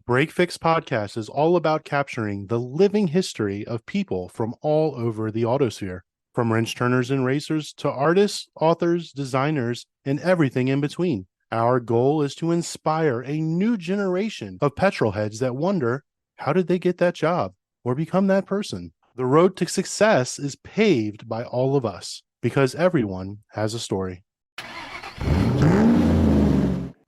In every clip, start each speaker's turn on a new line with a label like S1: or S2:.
S1: Break Fix Podcast is all about capturing the living history of people from all over the autosphere, from wrench turners and racers to artists, authors, designers, and everything in between. Our goal is to inspire a new generation of petrol heads that wonder, how did they get that job or become that person? The road to success is paved by all of us because everyone has a story.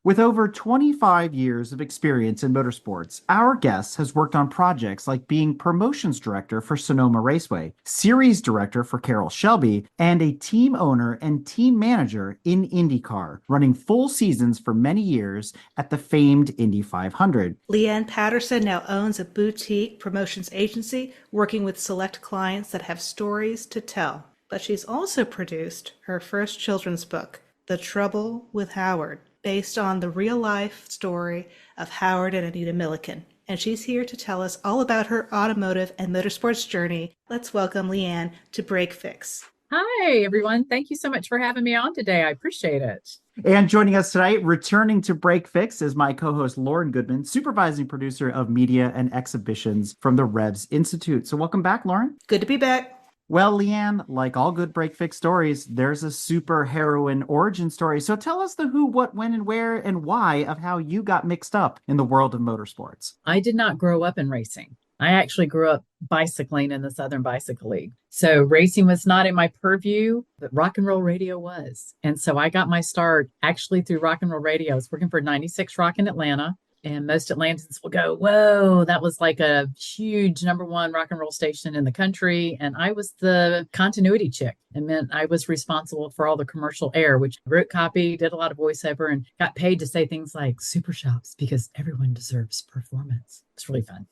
S2: With over 25 years of experience in motorsports, our guest has worked on projects like being promotions director for Sonoma Raceway, series director for Carroll Shelby, and a team owner and team manager in IndyCar, running full seasons for many years at the famed Indy 500.
S3: LeeAnne Patterson now owns a boutique promotions agency working with select clients that have stories to tell. But she's also produced her first children's book, The Trouble with Howard, based on the real-life story of Howard and Anita Milliken. And she's here to tell us all about her automotive and motorsports journey. Let's welcome LeeAnne to Break Fix.
S4: Hi, everyone. Thank you so much for having me on today. I appreciate it.
S2: And joining us tonight, returning to Break Fix, is my co-host Lauren Goodman, supervising producer of media and exhibitions from the Revs Institute. So welcome back, Lauren.
S3: Good to be back.
S2: Well, LeeAnne, like all good Break Fix stories, there's a super heroine origin story. So tell us the who, what, when, and where, and why of how you got mixed up in the world of motorsports.
S4: I did not grow up in racing. I actually grew up bicycling in the Southern Bicycle League. So racing was not in my purview, but rock and roll radio was. And so I got my start actually through rock and roll radio. I was working for 96 Rock in Atlanta. And most Atlantans will go, whoa, that was like a huge #1 rock and roll station in the country. And I was the continuity chick. It meant I was responsible for all the commercial air, which wrote copy, did a lot of voiceover, and got paid to say things like super shops because everyone deserves performance. It's really fun.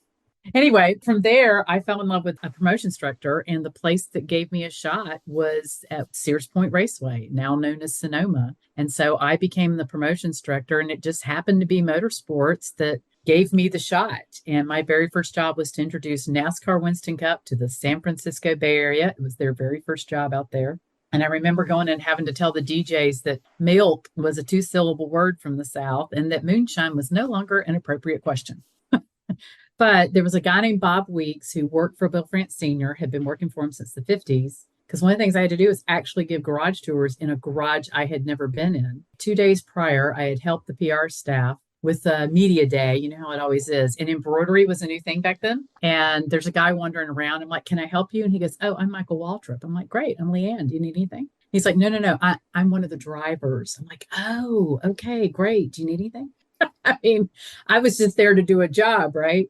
S4: Anyway, from there, I fell in love with a promotions director, and the place that gave me a shot was at Sears Point Raceway, now known as Sonoma. And so I became the promotions director, and it just happened to be Motorsports that gave me the shot. And my very first job was to introduce NASCAR Winston Cup to the San Francisco Bay Area. It was their very first job out there. And I remember going and having to tell the DJs that milk was a 2-syllable word from the South and that moonshine was no longer an appropriate question. But there was a guy named Bob Weeks who worked for Bill France Sr., had been working for him since the 50s. Because one of the things I had to do was actually give garage tours in a garage I had never been in. 2 days prior, I had helped the PR staff with a media day. You know how it always is. And embroidery was a new thing back then. And there's a guy wandering around. I'm like, can I help you? And he goes, oh, I'm Michael Waltrip. I'm like, great. I'm LeeAnne. Do you need anything? He's like, no. I'm one of the drivers. I'm like, oh, okay, great. Do you need anything? I mean, I was just there to do a job, right?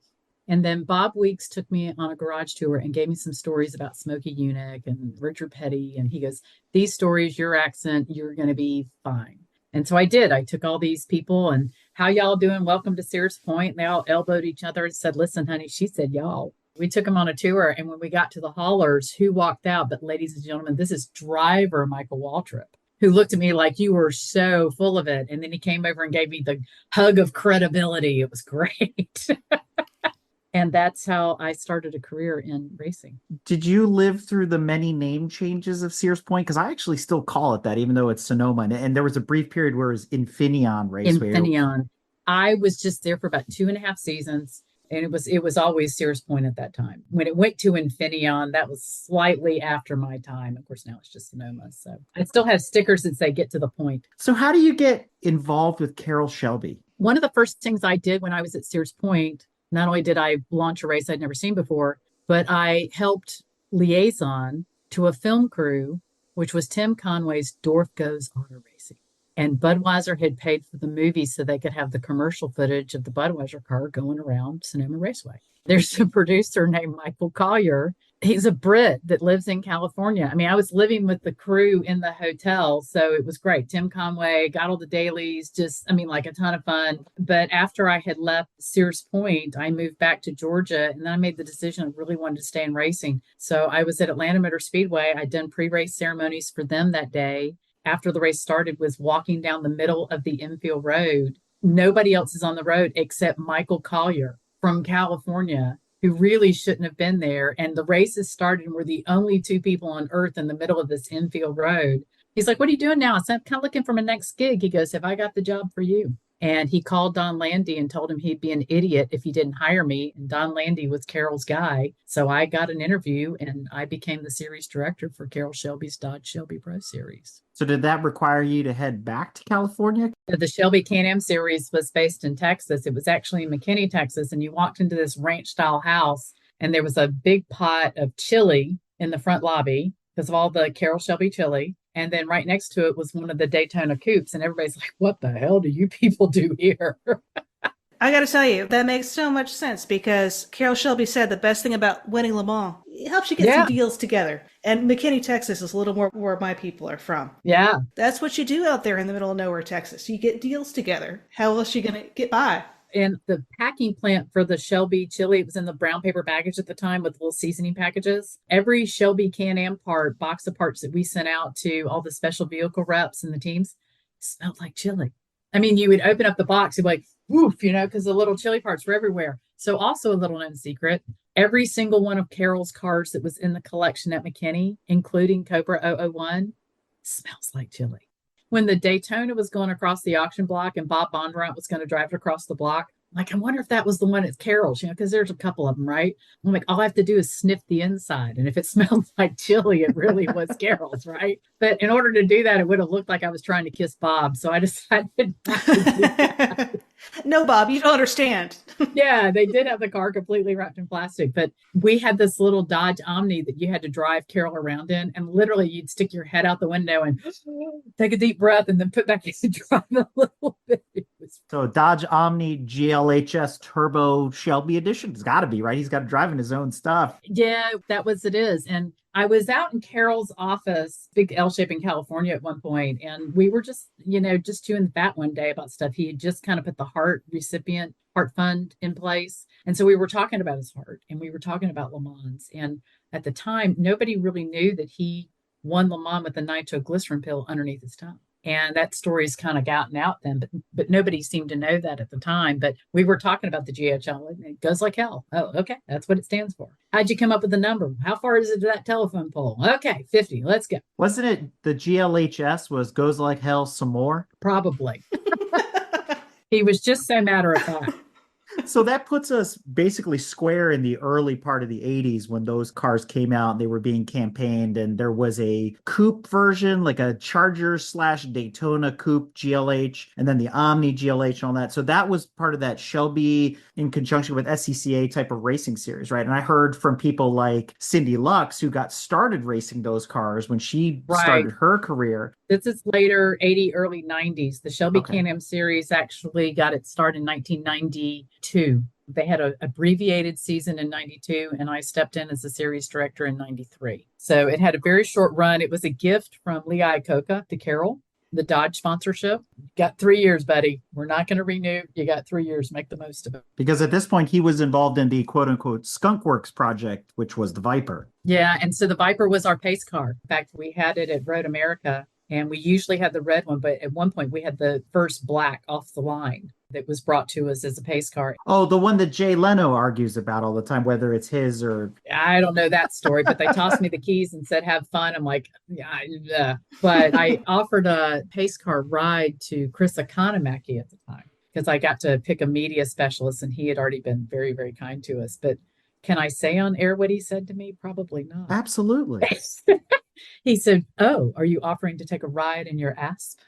S4: And then Bob Weeks took me on a garage tour and gave me some stories about Smokey Yunick and Richard Petty. And he goes, these stories, your accent, you're going to be fine. And so I did. I took all these people and how y'all doing? Welcome to Sears Point. They all elbowed each other and said, listen, honey, she said, y'all. We took them on a tour. And when we got to the haulers, who walked out? But ladies and gentlemen, this is driver Michael Waltrip, who looked at me like you were so full of it. And then he came over and gave me the hug of credibility. It was great. And that's how I started a career in racing.
S2: Did you live through the many name changes of Sears Point? Because I actually still call it that, even though it's Sonoma. And there was a brief period where it was Infineon Raceway.
S4: Infineon. I was just there for about 2.5 seasons. And it was always Sears Point at that time. When it went to Infineon, that was slightly after my time. Of course, now it's just Sonoma. So I still have stickers that say get to the point.
S2: So how do you get involved with Carroll Shelby?
S4: One of the first things I did when I was at Sears Point, not only did I launch a race I'd never seen before, but I helped liaison to a film crew, which was Tim Conway's Dorf Goes Auto Racing. And Budweiser had paid for the movie so they could have the commercial footage of the Budweiser car going around Sonoma Raceway. There's a producer named Michael Collier. He's a Brit that lives in California. I mean, I was living with the crew in the hotel, so it was great. Tim Conway got all the dailies, like a ton of fun. But after I had left Sears Point, I moved back to Georgia, and then I made the decision I really wanted to stay in racing. So I was at Atlanta Motor Speedway. I'd done pre-race ceremonies for them that day. After the race started, was walking down the middle of the infield road. Nobody else is on the road except Michael Collier from California, who really shouldn't have been there. And the races started, and we're the only 2 people on earth in the middle of this infield road. He's like, what are you doing now? I said, I'm kind of looking for my next gig. He goes, have I got the job for you? And he called Don Landy and told him he'd be an idiot if he didn't hire me. And Don Landy was Carroll's guy. So I got an interview and I became the series director for Carroll Shelby's Dodge Shelby Pro Series.
S2: So did that require you to head back to California?
S4: The Shelby Can-Am series was based in Texas. It was actually in McKinney, Texas. And you walked into this ranch-style house and there was a big pot of chili in the front lobby because of all the Carroll Shelby chili. And then right next to it was one of the Daytona coupes. And everybody's like, what the hell do you people do here?
S3: I got to tell you, that makes so much sense because Carroll Shelby said the best thing about winning Le Mans, it helps you get some deals together. And McKinney, Texas is a little more where my people are from.
S4: Yeah.
S3: That's what you do out there in the middle of nowhere, Texas. You get deals together. How else are you going to get by?
S4: And the packing plant for the Shelby chili, it was in the brown paper package at the time with little seasoning packages. Every Shelby Can-Am part, box of parts that we sent out to all the special vehicle reps and the teams smelled like chili. I mean, you would open up the box, you'd be like, woof, because the little chili parts were everywhere. So also a little known secret, every single one of Carroll's cars that was in the collection at McKinney, including Cobra 001, smells like chili. When the Daytona was going across the auction block and Bob Bondurant was going to drive it across the block, I'm like, I wonder if that was the one at Carroll's, because there's a couple of them, right? I'm like, all I have to do is sniff the inside. And if it smells like chili, it really was Carroll's, right? But in order to do that, it would have looked like I was trying to kiss Bob. So I decided not to do that.
S3: No, Bob, you don't understand.
S4: Yeah, they did have the car completely wrapped in plastic, but we had this little Dodge Omni that you had to drive Carroll around in, and literally you'd stick your head out the window and take a deep breath and then put back in and drive a little bit.
S2: So Dodge Omni GLHS Turbo Shelby Edition. It's got to be, right? He's got to drive in his own stuff.
S4: Yeah, that was it is. And I was out in Carroll's office, big L shape in California at one point, and we were just chewing the fat one day about stuff. He had just kind of put the heart fund in place. And so we were talking about his heart and we were talking about Le Mans. And at the time, nobody really knew that he won Le Mans with a nitroglycerin pill underneath his tongue. And that story's kind of gotten out then, but nobody seemed to know that at the time. But we were talking about the GHL, and it goes like hell. Oh, okay, that's what it stands for. How'd you come up with the number? How far is it to that telephone pole? Okay, 50, let's go.
S2: Wasn't it the GLHS was goes like hell some more?
S4: Probably. He was just so matter of fact.
S2: So that puts us basically square in the early part of the 80s when those cars came out. They were being campaigned, and there was a coupe version, like a Charger / Daytona coupe GLH, and then the Omni GLH and all that. So that was part of that Shelby in conjunction with SCCA type of racing series, right? And I heard from people like Cindy Lux, who got started racing those cars when she started her career.
S4: This is later 80, early 90s. The Shelby Can-Am series actually got its start in 1992. They had an abbreviated season in 92, and I stepped in as a series director in 93. So it had a very short run. It was a gift from LeeAnne to Carroll, the Dodge sponsorship. Got 3 years, buddy. We're not going to renew. You got 3 years. Make the most of it.
S2: Because at this point, he was involved in the quote-unquote Skunk Works project, which was the Viper.
S4: Yeah, and so the Viper was our pace car. In fact, we had it at Road America. And we usually had the red one, but at one point we had the first black off the line that was brought to us as a pace car.
S2: Oh, the one that Jay Leno argues about all the time, whether it's his or...
S4: I don't know that story, but they tossed me the keys and said, have fun. I'm like, yeah. But I offered a pace car ride to Chris Economaki at the time because I got to pick a media specialist and he had already been very, very kind to us. But can I say on air what he said to me? Probably not.
S2: Absolutely.
S4: He said, oh, are you offering to take a ride in your Asp?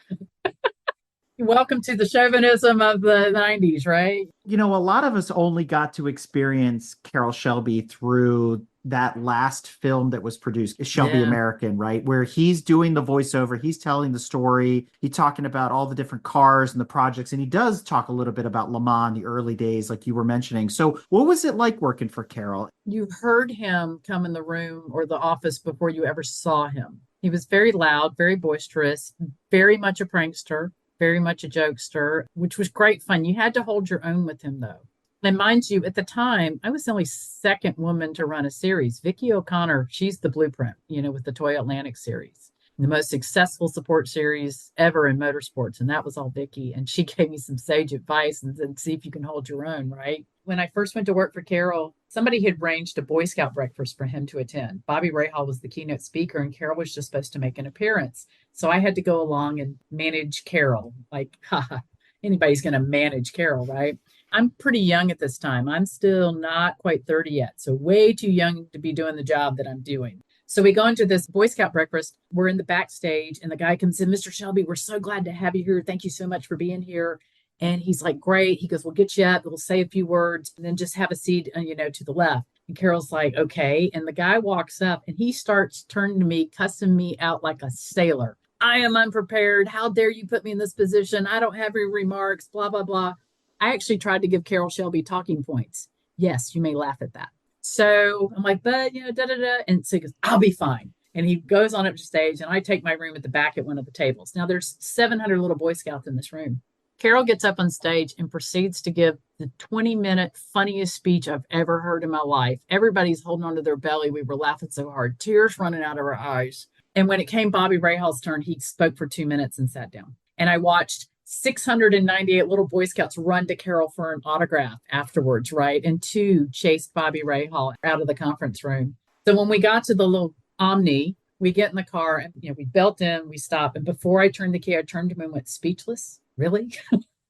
S4: Welcome to the chauvinism of the 90s, right?
S2: You know, a lot of us only got to experience Carroll Shelby through that last film that was produced, Shelby American, right? Where he's doing the voiceover, he's telling the story, he's talking about all the different cars and the projects, and he does talk a little bit about Le Mans, the early days, like you were mentioning. So what was it like working for Carroll?
S4: You heard him come in the room or the office before you ever saw him. He was very loud, very boisterous, very much a prankster, very much a jokester, which was great fun. You had to hold your own with him, though. And mind you, at the time, I was the only second woman to run a series. Vicky O'Connor, she's the blueprint, with the Toy Atlantic series, the most successful support series ever in motorsports. And that was all Vicky. And she gave me some sage advice and said, see if you can hold your own, right? When I first went to work for Carroll, somebody had arranged a Boy Scout breakfast for him to attend. Bobby Rahal was the keynote speaker, and Carroll was just supposed to make an appearance. So I had to go along and manage Carroll, like, haha. anybody's going to manage Carroll, right? I'm pretty young at this time. I'm still not quite 30 yet. So way too young to be doing the job that I'm doing. So we go into this Boy Scout breakfast. We're in the backstage and the guy comes in, Mr. Shelby, we're so glad to have you here. Thank you so much for being here. And he's like, great. He goes, we'll get you up. We'll say a few words and then just have a seat, to the left. And Carol's like, okay. And the guy walks up and he starts turning to me, cussing me out like a sailor. I am unprepared. How dare you put me in this position? I don't have any remarks, blah, blah, blah. I actually tried to give Carroll Shelby talking points. Yes, you may laugh at that. So I'm like, but, da, da, da. And so he goes, I'll be fine. And he goes on up to stage and I take my room at the back at one of the tables. Now there's 700 little Boy Scouts in this room. Carroll gets up on stage and proceeds to give the 20-minute funniest speech I've ever heard in my life. Everybody's holding onto their belly. We were laughing so hard, tears running out of our eyes. And when it came Bobby Rahal's turn, he spoke for 2 minutes and sat down. And I watched 698 little Boy Scouts run to Carroll for an autograph afterwards, right? And 2 chased Bobby Rahal out of the conference room. So when we got to the little Omni, we get in the car and we belt in, we stop. And before I turned the key, I turned to him and went, speechless? Really?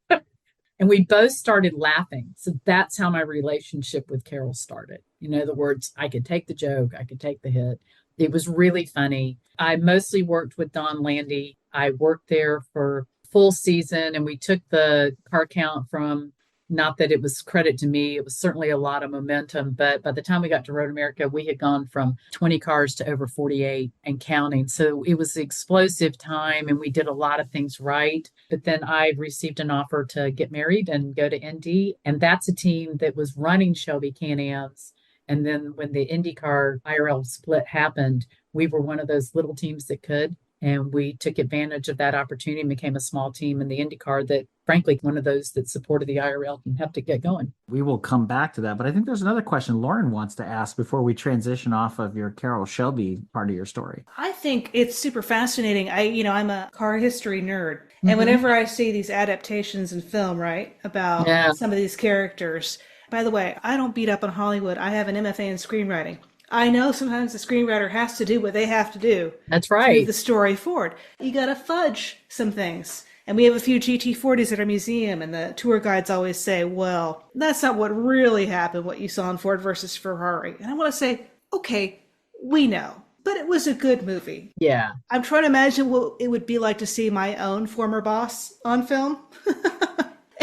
S4: And we both started laughing. So that's how my relationship with Carroll started. In other words, I could take the joke, I could take the hit. It was really funny. I mostly worked with Don Landy. I worked there for full season and we took the car count from, not that it was credit to me, it was certainly a lot of momentum, but by the time we got to Road America, we had gone from 20 cars to over 48 and counting. So it was an explosive time and we did a lot of things right. But then I received an offer to get married and go to Indy. And that's a team that was running Shelby Can-Ams. And then when the IndyCar IRL split happened, we were one of those little teams that could. And we took advantage of that opportunity and became a small team in the IndyCar that, frankly, one of those that supported the IRL and helped it get going.
S2: We will come back to that. But I think there's another question Lauren wants to ask before we transition off of your Carroll Shelby part of your story.
S3: I think it's super fascinating. I'm a car history nerd. Mm-hmm. And whenever I see these adaptations in film, right, about some of these characters, by the way, I don't beat up on Hollywood. I have an MFA in screenwriting. I know sometimes the screenwriter has to do what they have to do.
S4: That's right.
S3: To move the story forward. You got to fudge some things. And we have a few GT40s at our museum, and the tour guides always say, well, that's not what really happened, what you saw in Ford versus Ferrari. And I want to say, okay, we know. But it was a good movie.
S4: Yeah.
S3: I'm trying to imagine what it would be like to see my own former boss on film.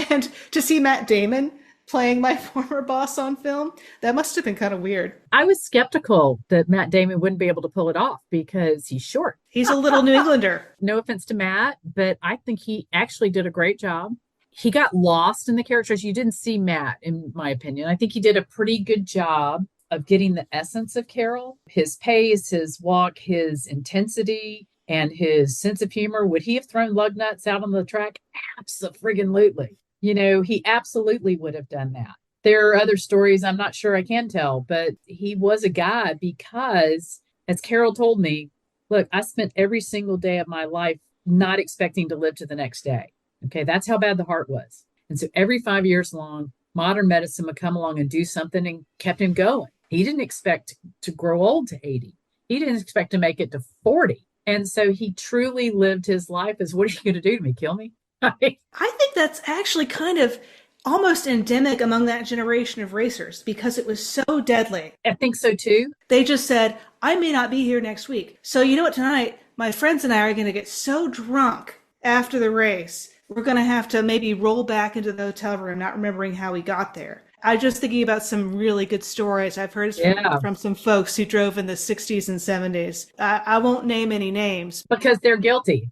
S3: And to see Matt Damon playing my former boss on film. That must have been kind of weird.
S4: I was skeptical that Matt Damon wouldn't be able to pull it off because he's short.
S3: He's a little New Englander.
S4: No offense to Matt, but I think he actually did a great job. He got lost in the characters. You didn't see Matt, in my opinion. I think he did a pretty good job of getting the essence of Carroll, his pace, his walk, his intensity, and his sense of humor. Would he have thrown lug nuts out on the track? Absolutely. He absolutely would have done that. There are other stories I'm not sure I can tell, but he was a guy because, as Carroll told me, look, I spent every single day of my life not expecting to live to the next day. Okay, that's how bad the heart was. And so every 5 years long, modern medicine would come along and do something and kept him going. He didn't expect to grow old to 80. He didn't expect to make it to 40. And so he truly lived his life as, what are you going to do to me? Kill me?
S3: I think that's actually kind of almost endemic among that generation of racers because it was so deadly.
S4: I think so too.
S3: They just said, I may not be here next week. So you know what, tonight, my friends and I are going to get so drunk after the race, we're going to have to maybe roll back into the hotel room, not remembering how we got there. I'm just thinking about some really good stories I've heard from some folks who drove in the 60s and 70s. I won't name any names.
S4: Because they're guilty.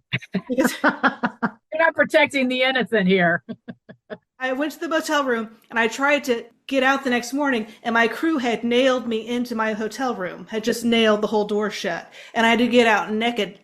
S4: You're not protecting the innocent here.
S3: I went to the motel room and I tried to get out the next morning and my crew had nailed me into my hotel room, had just nailed the whole door shut. And I had to get out naked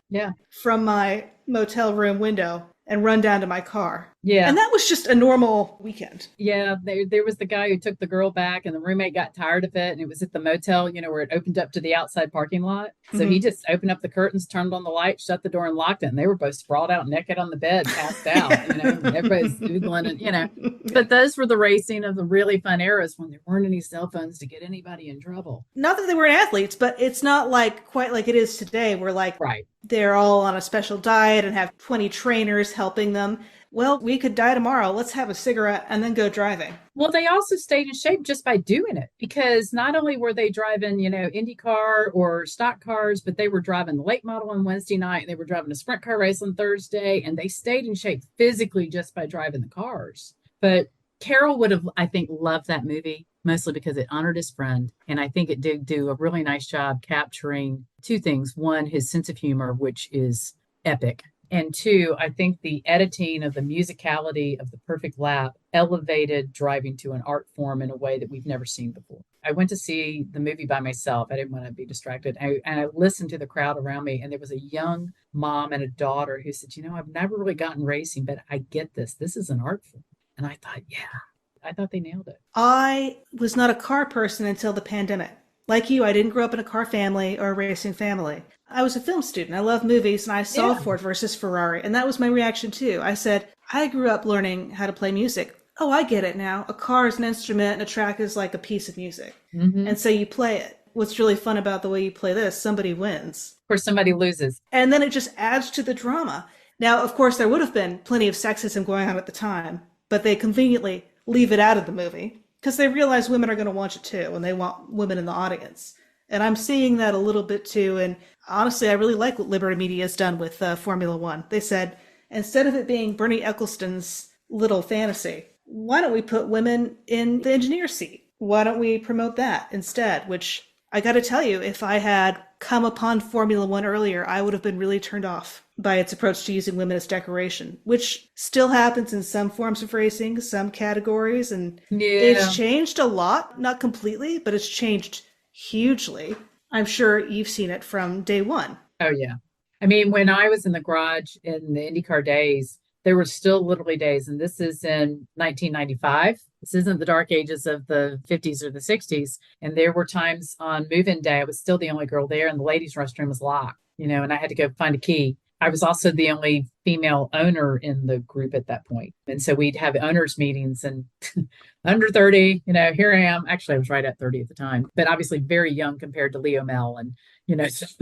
S3: from my motel room window and run down to my car. Yeah. And that was just a normal weekend.
S4: Yeah. There was the guy who took the girl back and the roommate got tired of it. And it was at the motel, where it opened up to the outside parking lot. So he just opened up the curtains, turned on the light, shut the door and locked it. And they were both sprawled out naked on the bed, passed out, everybody's Googling it, But those were the racing of the really fun eras when there weren't any cell phones to get anybody in trouble.
S3: Not that they weren't athletes, but it's not quite like it is today where they're all on a special diet and have 20 trainers helping them. well, we could die tomorrow. Let's have a cigarette and then go driving.
S4: Well, they also stayed in shape just by doing it, because not only were they driving, IndyCar or stock cars, but they were driving the late model on Wednesday night, and they were driving a sprint car race on Thursday, and they stayed in shape physically just by driving the cars. But Carroll would have, I think, loved that movie, mostly because it honored his friend. And I think it did do a really nice job capturing two things. One, his sense of humor, which is epic. And two, I think the editing of the musicality of The Perfect Lap elevated driving to an art form in a way that we've never seen before. I went to see the movie by myself. I didn't want to be distracted. And I listened to the crowd around me, and there was a young mom and a daughter who said, I've never really gotten racing, but I get this. This is an art form. And I thought, yeah, I thought they nailed it.
S3: I was not a car person until the pandemic. Like you, I didn't grow up in a car family or a racing family. I was a film student. I love movies, and I saw Ford versus Ferrari, and that was my reaction too. I said, I grew up learning how to play music. Oh, I get it now. A car is an instrument, and a track is like a piece of music. Mm-hmm. And so you play it. What's really fun about the way you play this, somebody wins.
S4: Or somebody loses.
S3: And then it just adds to the drama. Now, of course, there would have been plenty of sexism going on at the time, but they conveniently leave it out of the movie because they realize women are going to watch it too, and they want women in the audience. And I'm seeing that a little bit too. And honestly, I really like what Liberty Media has done with Formula One. They said, instead of it being Bernie Ecclestone's little fantasy, why don't we put women in the engineer seat? Why don't we promote that instead? Which I got to tell you, if I had come upon Formula One earlier, I would have been really turned off by its approach to using women as decoration, which still happens in some forms of racing, some categories. And it's changed a lot, not completely, but it's changed hugely. I'm sure you've seen it from day one.
S4: Oh, yeah. I mean, when I was in the garage in the IndyCar days, there were still literally days, and this is in 1995. This isn't the dark ages of the 50s or the 60s. And there were times on move-in day, I was still the only girl there, and the ladies' restroom was locked, and I had to go find a key. I was also the only female owner in the group at that point. And so we'd have owners meetings, and under 30, here I am. Actually, I was right at 30 at the time, but obviously very young compared to Leo Mel and,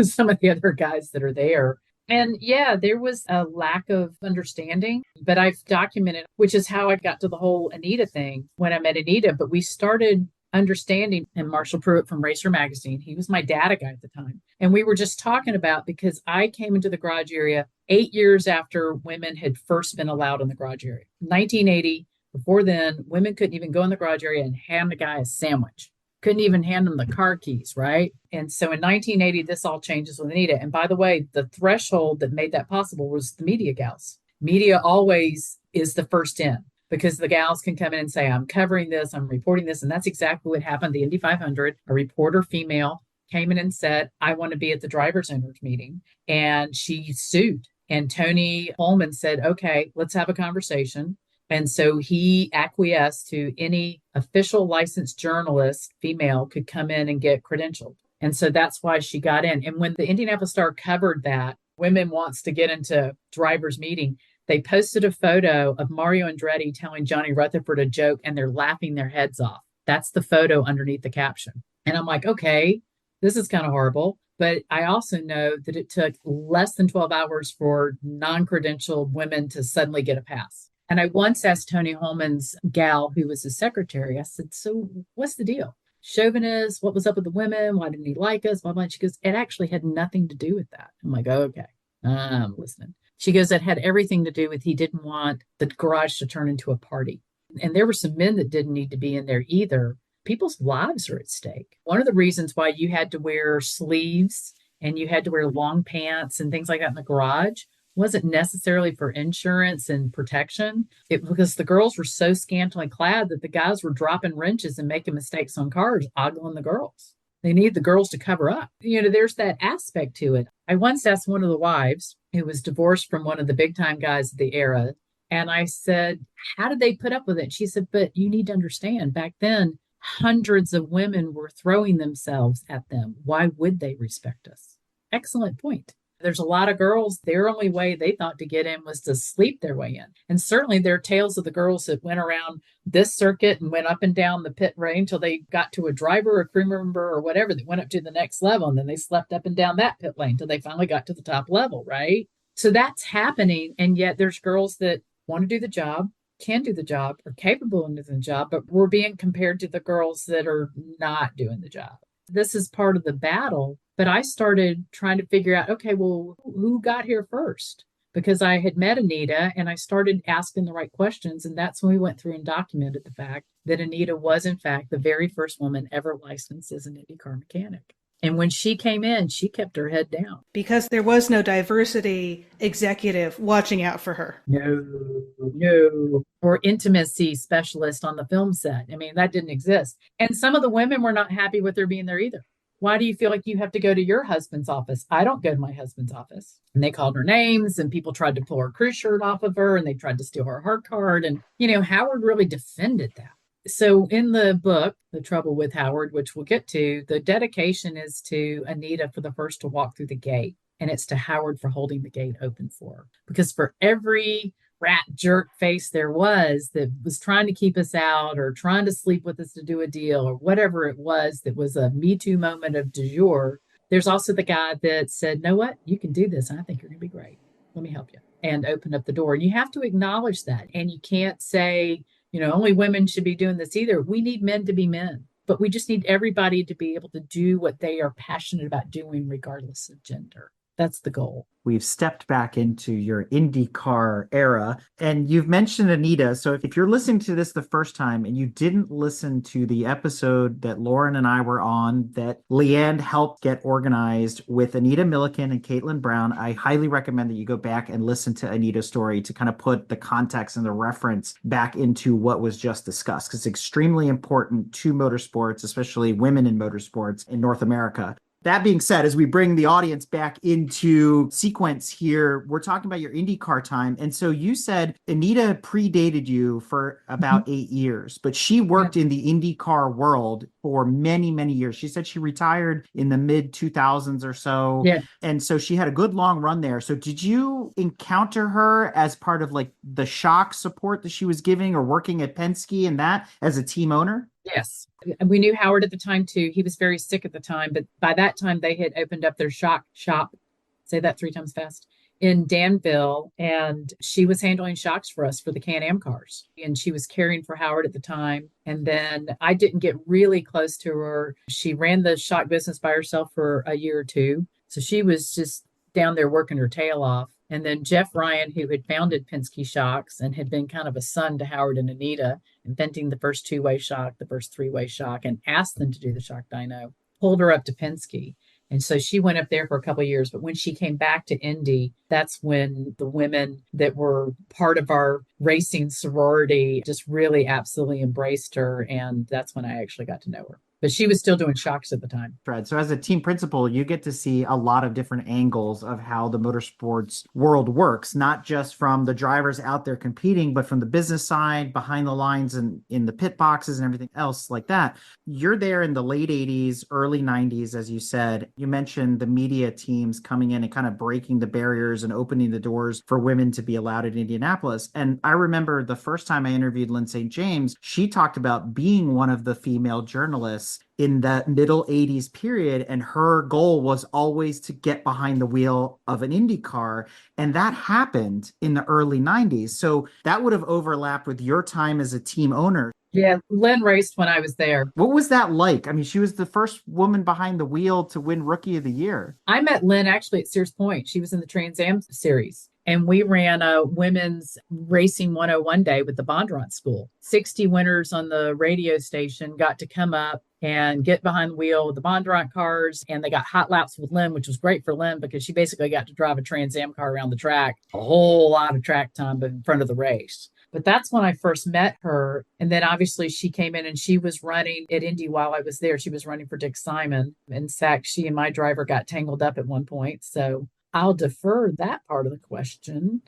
S4: some of the other guys that are there. And yeah, there was a lack of understanding, but I've documented, which is how I got to the whole Anita thing when I met Anita. But we started understanding, and Marshall Pruitt from Racer Magazine, he was my data guy at the time. And we were just talking about, because I came into the garage area 8 years after women had first been allowed in the garage area. 1980, before then, women couldn't even go in the garage area and hand a guy a sandwich. Couldn't even hand them the car keys, right? And so in 1980, this all changes with Anita. And by the way, the threshold that made that possible was the media gals. Media always is the first in, because the gals can come in and say, I'm covering this, I'm reporting this. And that's exactly what happened. The Indy 500, a reporter female came in and said, I want to be at the driver's owners meeting. And she sued. And Tony Holman said, okay, let's have a conversation. And so he acquiesced to any official licensed journalist, female, could come in and get credentialed. And so that's why she got in. And when the Indianapolis Star covered that, Women Wants to Get into Driver's Meeting, they posted a photo of Mario Andretti telling Johnny Rutherford a joke, and they're laughing their heads off. That's the photo underneath the caption. And I'm like, okay, this is kind of horrible. But I also know that it took less than 12 hours for non-credentialed women to suddenly get a pass. And I once asked Tony Holman's gal, who was his secretary, I said, so what's the deal? Chauvinist, what was up with the women? Why didn't he like us? Blah, blah. She goes, it actually had nothing to do with that. I'm like, oh, okay, I'm listening. She goes, it had everything to do with he didn't want the garage to turn into a party. And there were some men that didn't need to be in there either. People's lives are at stake. One of the reasons why you had to wear sleeves and you had to wear long pants and things like that in the garage wasn't necessarily for insurance and protection. It because the girls were so scantily clad that the guys were dropping wrenches and making mistakes on cars, ogling the girls. They need the girls to cover up. There's that aspect to it. I once asked one of the wives who was divorced from one of the big time guys of the era, and I said, how did they put up with it? She said, but you need to understand, back then, hundreds of women were throwing themselves at them. Why would they respect us? Excellent point. There's a lot of girls, their only way they thought to get in was to sleep their way in. And certainly there are tales of the girls that went around this circuit and went up and down the pit range until they got to a driver or a crew member or whatever that went up to the next level. And then they slept up and down that pit lane until they finally got to the top level, right? So that's happening. And yet there's girls that want to do the job, can do the job, are capable of doing the job, but we're being compared to the girls that are not doing the job. This is part of the battle. But I started trying to figure out, okay, well, who got here first? Because I had met Anita and I started asking the right questions. And that's when we went through and documented the fact that Anita was, in fact, the very first woman ever licensed as an IndyCar mechanic. And when she came in, she kept her head down.
S3: Because there was no diversity executive watching out for her.
S4: No. Or intimacy specialist on the film set. I mean, that didn't exist. And some of the women were not happy with her being there either. Why do you feel like you have to go to your husband's office? I don't go to my husband's office. And they called her names and people tried to pull her cruise shirt off of her and they tried to steal her heart card. And, Howard really defended that. So in the book, The Trouble with Howard, which we'll get to, the dedication is to Anita for the first to walk through the gate. And it's to Howard for holding the gate open for her. Because for every rat jerk face there was that was trying to keep us out or trying to sleep with us to do a deal or whatever it was that was a Me Too moment of du jour, there's also the guy that said, know what, you can do this. And I think you're going to be great. Let me help you. And open up the door. And you have to acknowledge that. And you can't say, only women should be doing this either. We need men to be men. But we just need everybody to be able to do what they are passionate about doing, regardless of gender. That's the goal.
S2: We've stepped back into your IndyCar era, and you've mentioned Anita. So if you're listening to this the first time and you didn't listen to the episode that Lauren and I were on that LeeAnne helped get organized with Anita Milliken and Caitlin Brown, I highly recommend that you go back and listen to Anita's story to kind of put the context and the reference back into what was just discussed, because it's extremely important to motorsports, especially women in motorsports in North America. That being said, as we bring the audience back into sequence here, we're talking about your IndyCar time. And so you said Anita predated you for about 8 years, but she worked in the IndyCar world for many, many years. She said she retired in the mid 2000s or so.
S4: Yeah.
S2: And so she had a good long run there. So did you encounter her as part of like the shock support that she was giving or working at Penske and that as a team owner?
S4: Yes. We knew Howard at the time too. He was very sick at the time, but by that time they had opened up their shock shop. Say that 3 times fast. In Danville, and she was handling shocks for us for the Can-Am cars. And she was caring for Howard at the time. And then I didn't get really close to her. She ran the shock business by herself for a year or two. So she was just down there working her tail off. And then Jeff Ryan, who had founded Penske Shocks and had been kind of a son to Howard and Anita, inventing the first 2-way shock, the first 3-way shock, and asked them to do the shock dyno, pulled her up to Penske. And so she went up there for a couple of years. But when she came back to Indy, that's when the women that were part of our racing sorority just really absolutely embraced her. And that's when I actually got to know her. But she was still doing shocks at the time.
S2: Fred, so as a team principal, you get to see a lot of different angles of how the motorsports world works, not just from the drivers out there competing, but from the business side, behind the lines and in the pit boxes and everything else like that. You're there in the late 80s, early 90s, as you said. You mentioned the media teams coming in and kind of breaking the barriers and opening the doors for women to be allowed in Indianapolis. And I remember the first time I interviewed Lynn St. James, she talked about being one of the female journalists in that middle 80s period. And her goal was always to get behind the wheel of an Indy car. And that happened in the early 90s. So that would have overlapped with your time as a team owner.
S4: Yeah, Lynn raced when I was there.
S2: What was that like? I mean, she was the first woman behind the wheel to win Rookie of the Year.
S4: I met Lynn actually at Sears Point. She was in the Trans Am series. And we ran a women's racing 101 day with the Bondurant School. 60 winners on the radio station got to come up and get behind the wheel with the Bondurant cars. And they got hot laps with Lynn, which was great for Lynn because she basically got to drive a Trans Am car around the track, a whole lot of track time in front of the race. But that's when I first met her. And then obviously she came in and she was running at Indy while I was there. She was running for Dick Simon. In fact, she and my driver got tangled up at one point. So I'll defer that part of the question.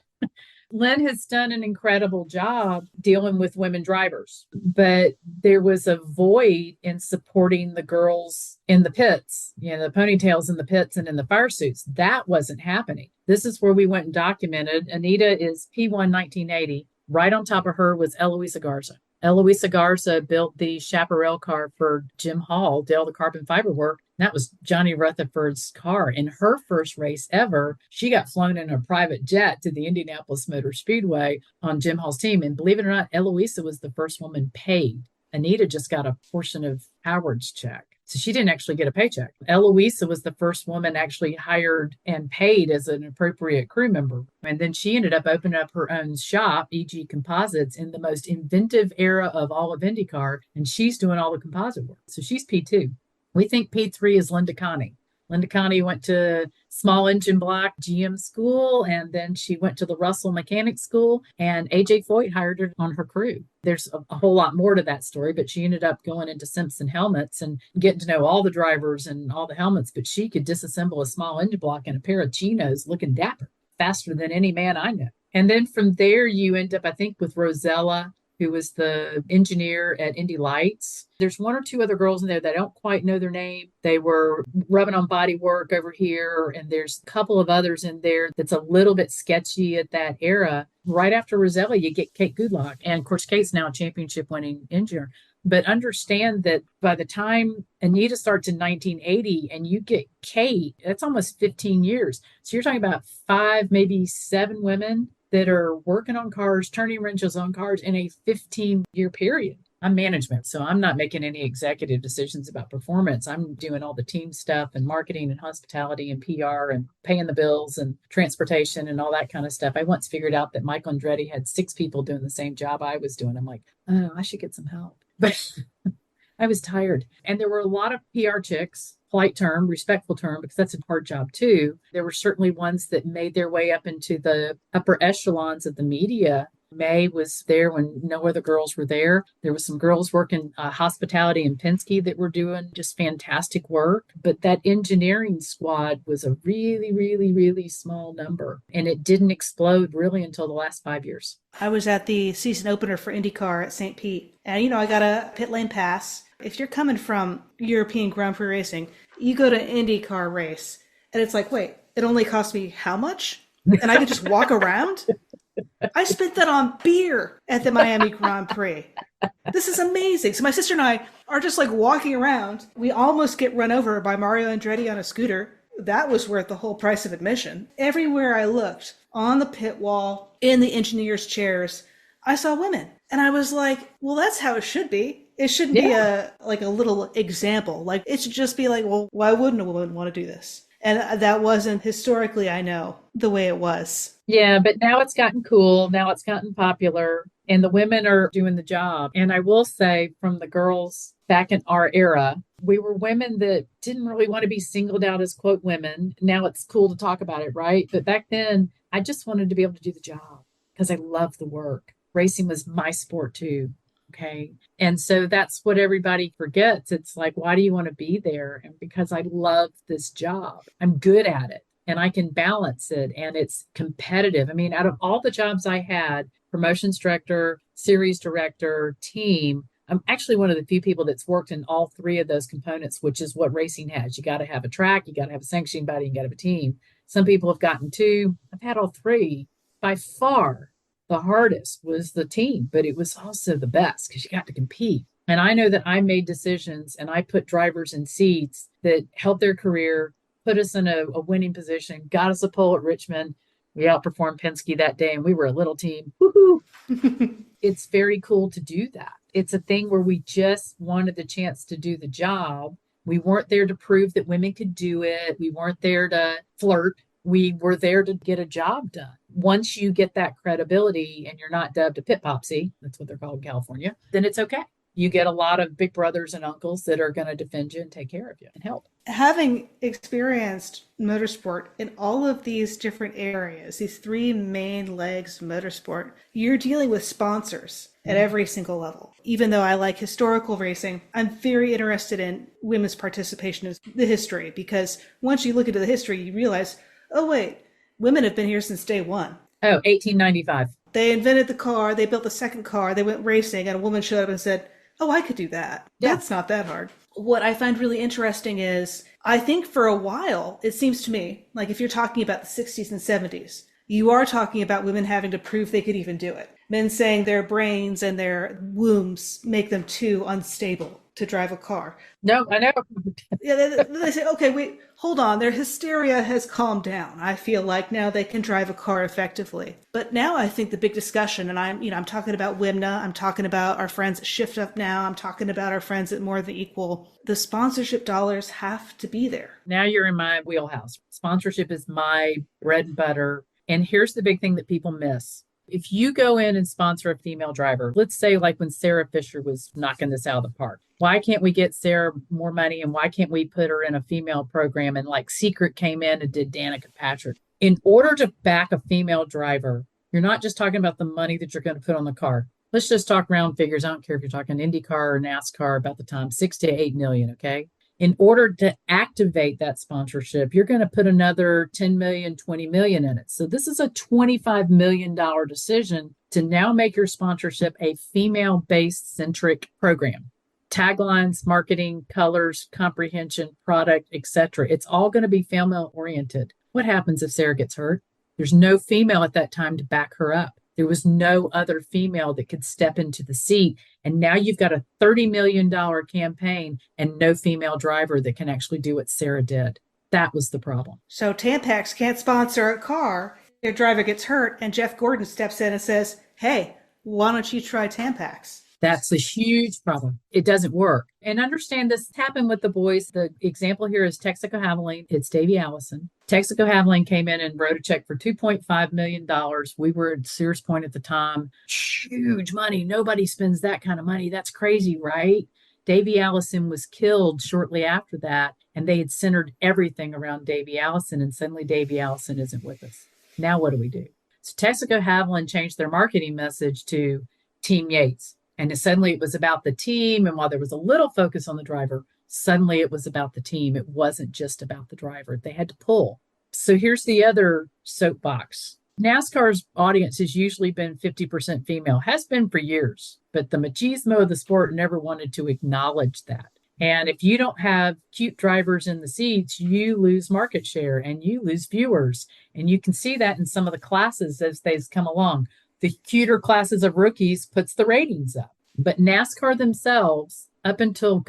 S4: Lynn has done an incredible job dealing with women drivers, but there was a void in supporting the girls in the pits, the ponytails in the pits and in the fire suits. That wasn't happening. This is where we went and documented. Anita is P1 1980. Right on top of her was Eloisa Garza. Eloisa Garza built the chaparral car for Jim Hall, did all the carbon fiber work. That was Johnny Rutherford's car. In her first race ever, she got flown in a private jet to the Indianapolis Motor Speedway on Jim Hall's team. And believe it or not, Eloisa was the first woman paid. Anita just got a portion of Howard's check. So she didn't actually get a paycheck. Eloisa was the first woman actually hired and paid as an appropriate crew member. And then she ended up opening up her own shop, E.G. Composites, in the most inventive era of all of IndyCar. And she's doing all the composite work. So she's P2. We think P3 is Linda Connie. Linda Connie went to small engine block GM school, and then she went to the Russell Mechanic School, and AJ Foyt hired her on her crew. There's a whole lot more to that story, but she ended up going into Simpson Helmets and getting to know all the drivers and all the helmets, but she could disassemble a small engine block in a pair of chinos looking dapper, faster than any man I know. And then from there, you end up, I think, with Rosella, who was the engineer at Indy Lights. There's one or two other girls in there that I don't quite know their name. They were rubbing on body work over here. And there's a couple of others in there that's a little bit sketchy at that era. Right after Rosella, you get Kate Goodlock. And of course, Kate's now a championship winning engineer. But understand that by the time Anita starts in 1980 and you get Kate, that's almost 15 years. So you're talking about 5, maybe 7 women that are working on cars, turning wrenches on cars in a 15-year period. I'm management, so I'm not making any executive decisions about performance. I'm doing all the team stuff and marketing and hospitality and PR and paying the bills and transportation and all that kind of stuff. I once figured out that Mike Andretti had 6 people doing the same job I was doing. I'm like, oh, I should get some help. But I was tired. And there were a lot of PR chicks, polite term, respectful term, because that's a hard job too. There were certainly ones that made their way up into the upper echelons of the media. May was there when no other girls were there. There was some girls working hospitality in Penske that were doing just fantastic work. But that engineering squad was a really, really, really small number. And it didn't explode really until the last 5 years.
S3: I was at the season opener for IndyCar at St. Pete. And, I got a pit lane pass. If you're coming from European Grand Prix racing, you go to IndyCar race. And it's like, wait, it only cost me how much? And I could just walk around? I spent that on beer at the Miami Grand Prix. This is amazing. So my sister and I are just like walking around. We almost get run over by Mario Andretti on a scooter. That was worth the whole price of admission. Everywhere I looked, on the pit wall, in the engineers' chairs, I saw women. And I was like, well, that's how it should be. It shouldn't be a little example. Like, it should just be like, well, why wouldn't a woman want to do this? And that wasn't historically, I know, the way it was.
S4: Yeah, but now it's gotten cool. Now it's gotten popular and the women are doing the job. And I will say from the girls back in our era, we were women that didn't really want to be singled out as quote women. Now it's cool to talk about it, right? But back then I just wanted to be able to do the job because I love the work. Racing was my sport too. Okay. And so that's what everybody forgets. It's like, why do you want to be there? And because I love this job, I'm good at it and I can balance it and it's competitive. I mean, out of all the jobs I had, promotions director, series director, team, I'm actually one of the few people that's worked in all 3 of those components, which is what racing has. You got to have a track, you got to have a sanctioning body, you got to have a team. Some people have gotten 2. I've had all 3. By far, the hardest was the team, but it was also the best because you got to compete. And I know that I made decisions and I put drivers in seats that helped their career, put us in a winning position, got us a pole at Richmond. We outperformed Penske that day and we were a little team. Woohoo! It's very cool to do that. It's a thing where we just wanted the chance to do the job. We weren't there to prove that women could do it. We weren't there to flirt. We were there to get a job done. Once you get that credibility and you're not dubbed a pit popsy, that's what they're called in California, then it's okay. You get a lot of big brothers and uncles that are going to defend you and take care of you and help.
S3: Having experienced motorsport in all of these different areas, these 3 main legs of motorsport, you're dealing with sponsors at every single level. Even though I like historical racing, I'm very interested in women's participation in the history because once you look into the history, you realize, oh, wait, women have been here since day one.
S4: Oh, 1895.
S3: They invented the car. They built the second car. They went racing and a woman showed up and said, oh, I could do that. Yeah. That's not that hard. What I find really interesting is I think for a while, it seems to me, like if you're talking about the 60s and 70s, you are talking about women having to prove they could even do it. Men saying their brains and their wombs make them too unstable to drive a car.
S4: No, I know.
S3: Yeah, they say, okay, wait, hold on. Their hysteria has calmed down. I feel like now they can drive a car effectively. But now I think the big discussion, and I'm talking about WIMNA, I'm talking about our friends at Shift Up Now, I'm talking about our friends at More Than Equal. The sponsorship dollars have to be there.
S4: Now you're in my wheelhouse. Sponsorship is my bread and butter. And here's the big thing that people miss. If you go in and sponsor a female driver, let's say like when Sarah Fisher was knocking this out of the park, why can't we get Sarah more money and why can't we put her in a female program? And like Secret came in and did Danica Patrick. In order to back a female driver, you're not just talking about the money that you're going to put on the car. Let's just talk round figures. I don't care if you're talking IndyCar or NASCAR about the time, 6 to 8 million. Okay. In order to activate that sponsorship, you're going to put another 10 million, 20 million in it. So this is a $25 million decision to now make your sponsorship a female-based centric program. Taglines, marketing, colors, comprehension, product, etc. It's all going to be female oriented. What happens if Sarah gets hurt? There's no female at that time to back her up. There was no other female that could step into the seat. And now you've got a $30 million campaign and no female driver that can actually do what Sarah did. That was the problem.
S3: So Tampax can't sponsor a car. Their driver gets hurt and Jeff Gordon steps in and says, hey, why don't you try Tampax?
S4: That's a huge problem. It doesn't work. And understand this happened with the boys. The example here is Texaco Havoline. It's Davey Allison. Texaco Havoline came in and wrote a check for $2.5 million. We were at Sears Point at the time. Huge money. Nobody spends that kind of money. That's crazy, right? Davey Allison was killed shortly after that, and they had centered everything around Davey Allison, and suddenly Davey Allison isn't with us. Now what do we do? So Texaco Havoline changed their marketing message to Team Yates. And suddenly it was about the team. And while there was a little focus on the driver, suddenly it was about the team. It wasn't just about the driver. They had to pull. So here's the other soapbox. NASCAR's audience has usually been 50% female, has been for years, but the machismo of the sport never wanted to acknowledge that. And if you don't have cute drivers in the seats, you lose market share and you lose viewers. And you can see that in some of the classes as they've come along. The cuter classes of rookies puts the ratings up. But NASCAR themselves, up until,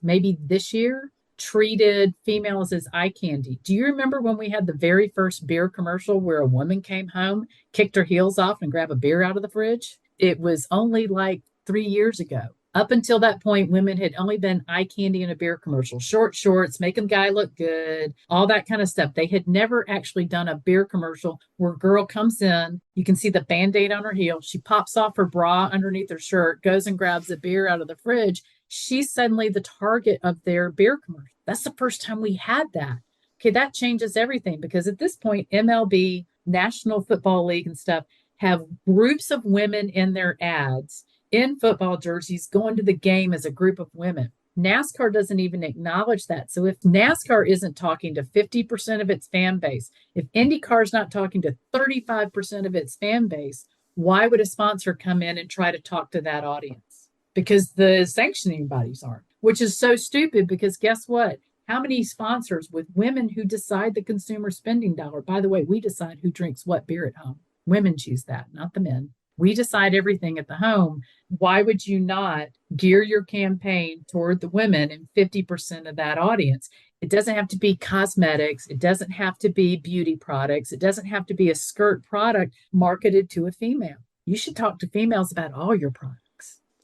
S4: maybe this year, treated females as eye candy. Do you remember when we had the very first beer commercial where a woman came home, kicked her heels off, and grabbed a beer out of the fridge? It was only like 3 years ago. Up until that point, women had only been eye candy in a beer commercial. Short shorts, make a guy look good, all that kind of stuff. They had never actually done a beer commercial where a girl comes in, you can see the Band-Aid on her heel, she pops off her bra underneath her shirt, goes and grabs a beer out of the fridge. She's suddenly the target of their beer commercial. That's the first time we had that. Okay, that changes everything because at this point, MLB, National Football League and stuff have groups of women in their ads in football jerseys going to the game as a group of women. NASCAR doesn't even acknowledge that. So if NASCAR isn't talking to 50% of its fan base, if IndyCar is not talking to 35% of its fan base, why would a sponsor come in and try to talk to that audience? Because the sanctioning bodies aren't, which is so stupid because guess what? How many sponsors with women who decide the consumer spending dollar? By the way, we decide who drinks what beer at home. Women choose that, not the men. We decide everything at the home. Why would you not gear your campaign toward the women and 50% of that audience? It doesn't have to be cosmetics. It doesn't have to be beauty products. It doesn't have to be a skirt product marketed to a female. You should talk to females about all your products.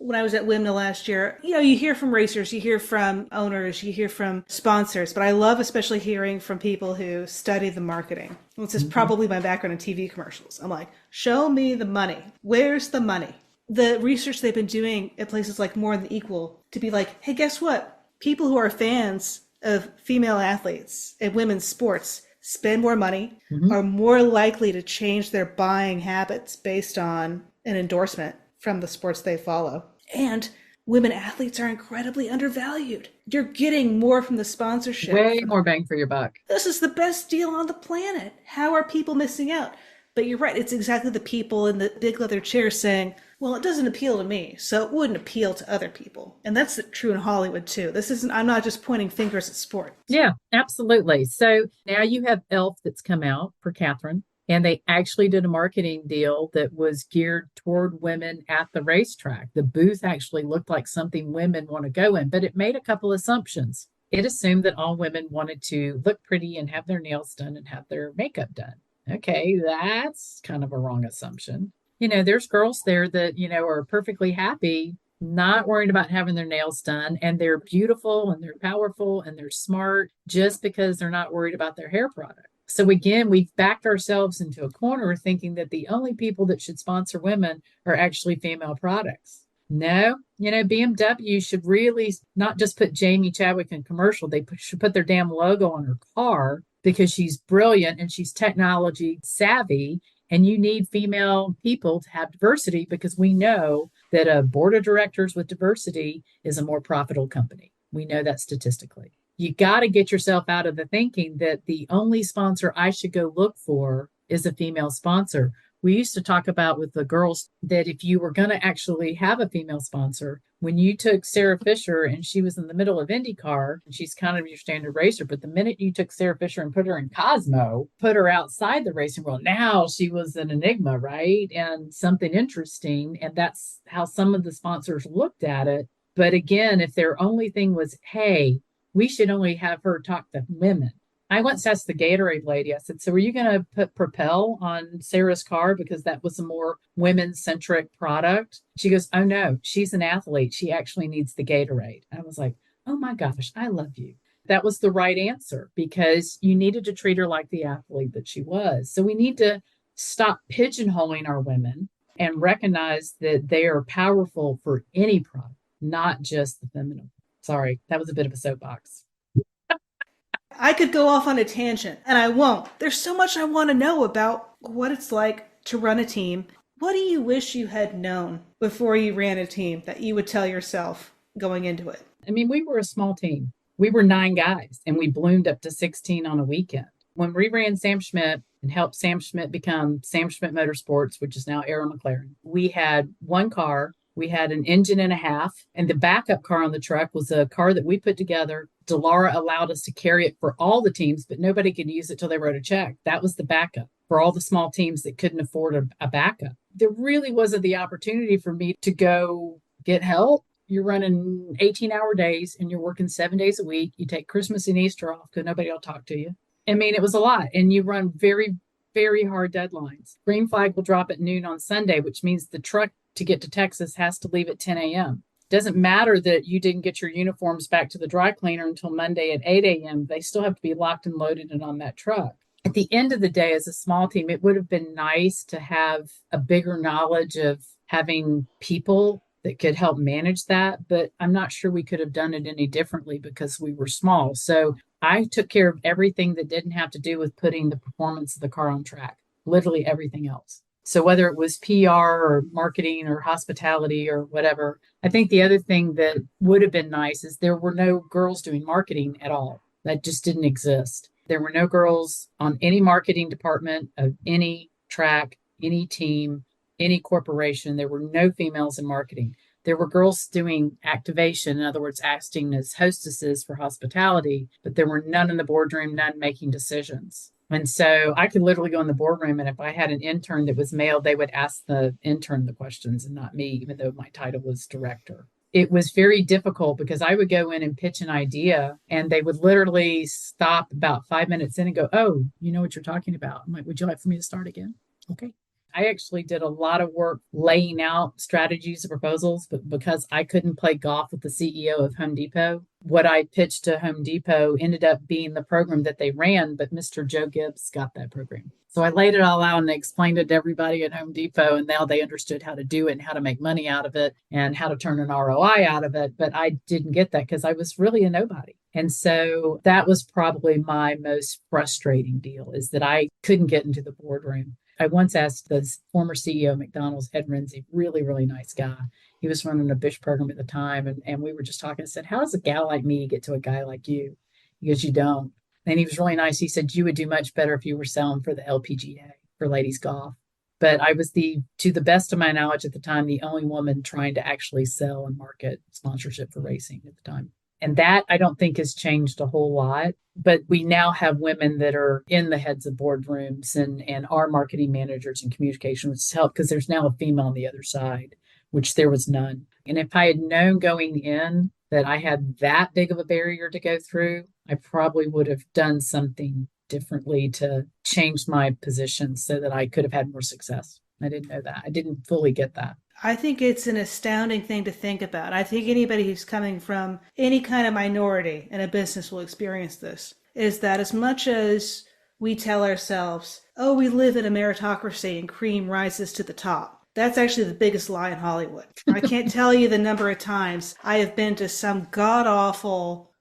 S3: When I was at WIMNA last year, you hear from racers, you hear from owners, you hear from sponsors, but I love especially hearing from people who study the marketing. This is probably my background in TV commercials. I'm like, show me the money. Where's the money? The research they've been doing at places like More Than Equal to be like, hey, guess what? People who are fans of female athletes and women's sports spend more money, are more likely to change their buying habits based on an endorsement from the sports they follow. And women athletes are incredibly undervalued. You're getting more from the sponsorship.
S4: Way more bang for your buck.
S3: This is the best deal on the planet. How are people missing out? But you're right. It's exactly the people in the big leather chairs saying, well, it doesn't appeal to me, so it wouldn't appeal to other people. And that's true in Hollywood too. I'm not just pointing fingers at sport.
S4: Yeah, absolutely. So now you have Elf that's come out for Catherine. And they actually did a marketing deal that was geared toward women at the racetrack. The booth actually looked like something women want to go in, but it made a couple assumptions. It assumed that all women wanted to look pretty and have their nails done and have their makeup done. Okay, that's kind of a wrong assumption. There's girls there that, are perfectly happy, not worried about having their nails done, and they're beautiful and they're powerful and they're smart just because they're not worried about their hair product. So again, we've backed ourselves into a corner thinking that the only people that should sponsor women are actually female products. No, BMW should really not just put Jamie Chadwick in commercial. They should put their damn logo on her car because she's brilliant and she's technology savvy. And you need female people to have diversity because we know that a board of directors with diversity is a more profitable company. We know that statistically. You got to get yourself out of the thinking that the only sponsor I should go look for is a female sponsor. We used to talk about with the girls that if you were going to actually have a female sponsor, when you took Sarah Fisher and she was in the middle of IndyCar, and she's kind of your standard racer, but the minute you took Sarah Fisher and put her in Cosmo, put her outside the racing world, now she was an enigma, right? And something interesting. And that's how some of the sponsors looked at it. But again, if their only thing was, hey, we should only have her talk to women. I once asked the Gatorade lady, I said, so are you going to put Propel on Sarah's car because that was a more women-centric product? She goes, oh, no, she's an athlete. She actually needs the Gatorade. I was like, oh, my gosh, I love you. That was the right answer because you needed to treat her like the athlete that she was. So we need to stop pigeonholing our women and recognize that they are powerful for any product, not just the feminine. Sorry, that was a bit of a soapbox.
S3: I could go off on a tangent, and I won't. There's so much I want to know about what it's like to run a team. What do you wish you had known before you ran a team that you would tell yourself going into it?
S4: I mean, we were a small team. We were 9 guys, and we bloomed up to 16 on a weekend. When we ran Sam Schmidt and helped Sam Schmidt become Sam Schmidt Motorsports, which is now Arrow McLaren, we had one car. We had an engine and a half, and the backup car on the truck was a car that we put together. Delara allowed us to carry it for all the teams, but nobody could use it till they wrote a check. That was the backup for all the small teams that couldn't afford a backup. There really wasn't the opportunity for me to go get help. You're running 18-hour days and you're working 7 days a week. You take Christmas and Easter off because nobody will talk to you. I mean, it was a lot, and you run very, very hard deadlines. Green flag will drop at noon on Sunday, which means the truck to get to Texas has to leave at 10 a.m. Doesn't matter that you didn't get your uniforms back to the dry cleaner until Monday at 8 a.m. They still have to be locked and loaded and on that truck. At the end of the day, as a small team, it would have been nice to have a bigger knowledge of having people that could help manage that, but I'm not sure we could have done it any differently because we were small. So I took care of everything that didn't have to do with putting the performance of the car on track, literally everything else. So whether it was PR or marketing or hospitality or whatever, I think the other thing that would have been nice is there were no girls doing marketing at all. That just didn't exist. There were no girls on any marketing department of any track, any team, any corporation. There were no females in marketing. There were girls doing activation, in other words, acting as hostesses for hospitality, but there were none in the boardroom, none making decisions. And so I could literally go in the boardroom, and if I had an intern that was male, they would ask the intern the questions and not me, even though my title was director. It was very difficult because I would go in and pitch an idea, and they would literally stop about 5 minutes in and go, oh, you know what you're talking about. I'm like, would you like for me to start again? Okay. I actually did a lot of work laying out strategies and proposals, but because I couldn't play golf with the CEO of Home Depot, what I pitched to Home Depot ended up being the program that they ran, but Mr. Joe Gibbs got that program. So I laid it all out and explained it to everybody at Home Depot, and now they understood how to do it and how to make money out of it and how to turn an ROI out of it. But I didn't get that because I was really a nobody. And so that was probably my most frustrating deal, is that I couldn't get into the boardroom. I once asked the former CEO of McDonald's, Ed Renzi, really, really nice guy. He was running a Bish program at the time. And we were just talking. I said, how does a gal like me get to a guy like you? He goes, you don't. And he was really nice. He said, you would do much better if you were selling for the LPGA, for ladies golf. But I was to the best of my knowledge at the time, the only woman trying to actually sell and market sponsorship for racing at the time. And that I don't think has changed a whole lot. But we now have women that are in the heads of boardrooms and are marketing managers and communication, which has helped because there's now a female on the other side, which there was none. And if I had known going in that I had that big of a barrier to go through, I probably would have done something differently to change my position so that I could have had more success. I didn't know that. I didn't fully get that.
S3: I think it's an astounding thing to think about. I think anybody who's coming from any kind of minority in a business will experience this, is that as much as we tell ourselves, oh, we live in a meritocracy and cream rises to the top, that's actually the biggest lie in Hollywood. I can't tell you the number of times I have been to some god-awful,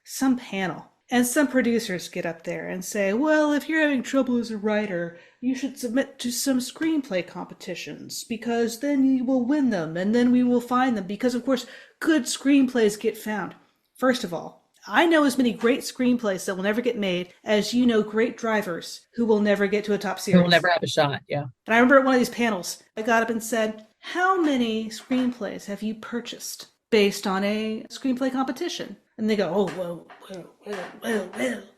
S3: some panel. And some producers get up there and say, well, if you're having trouble as a writer, you should submit to some screenplay competitions because then you will win them and then we will find them because, of course, good screenplays get found. First of all, I know as many great screenplays that will never get made as you know great drivers who will never get to a top series.
S4: Who will never have a shot, yeah.
S3: And I remember at one of these panels, I got up and said, how many screenplays have you purchased based on a screenplay competition? And they go, oh, well.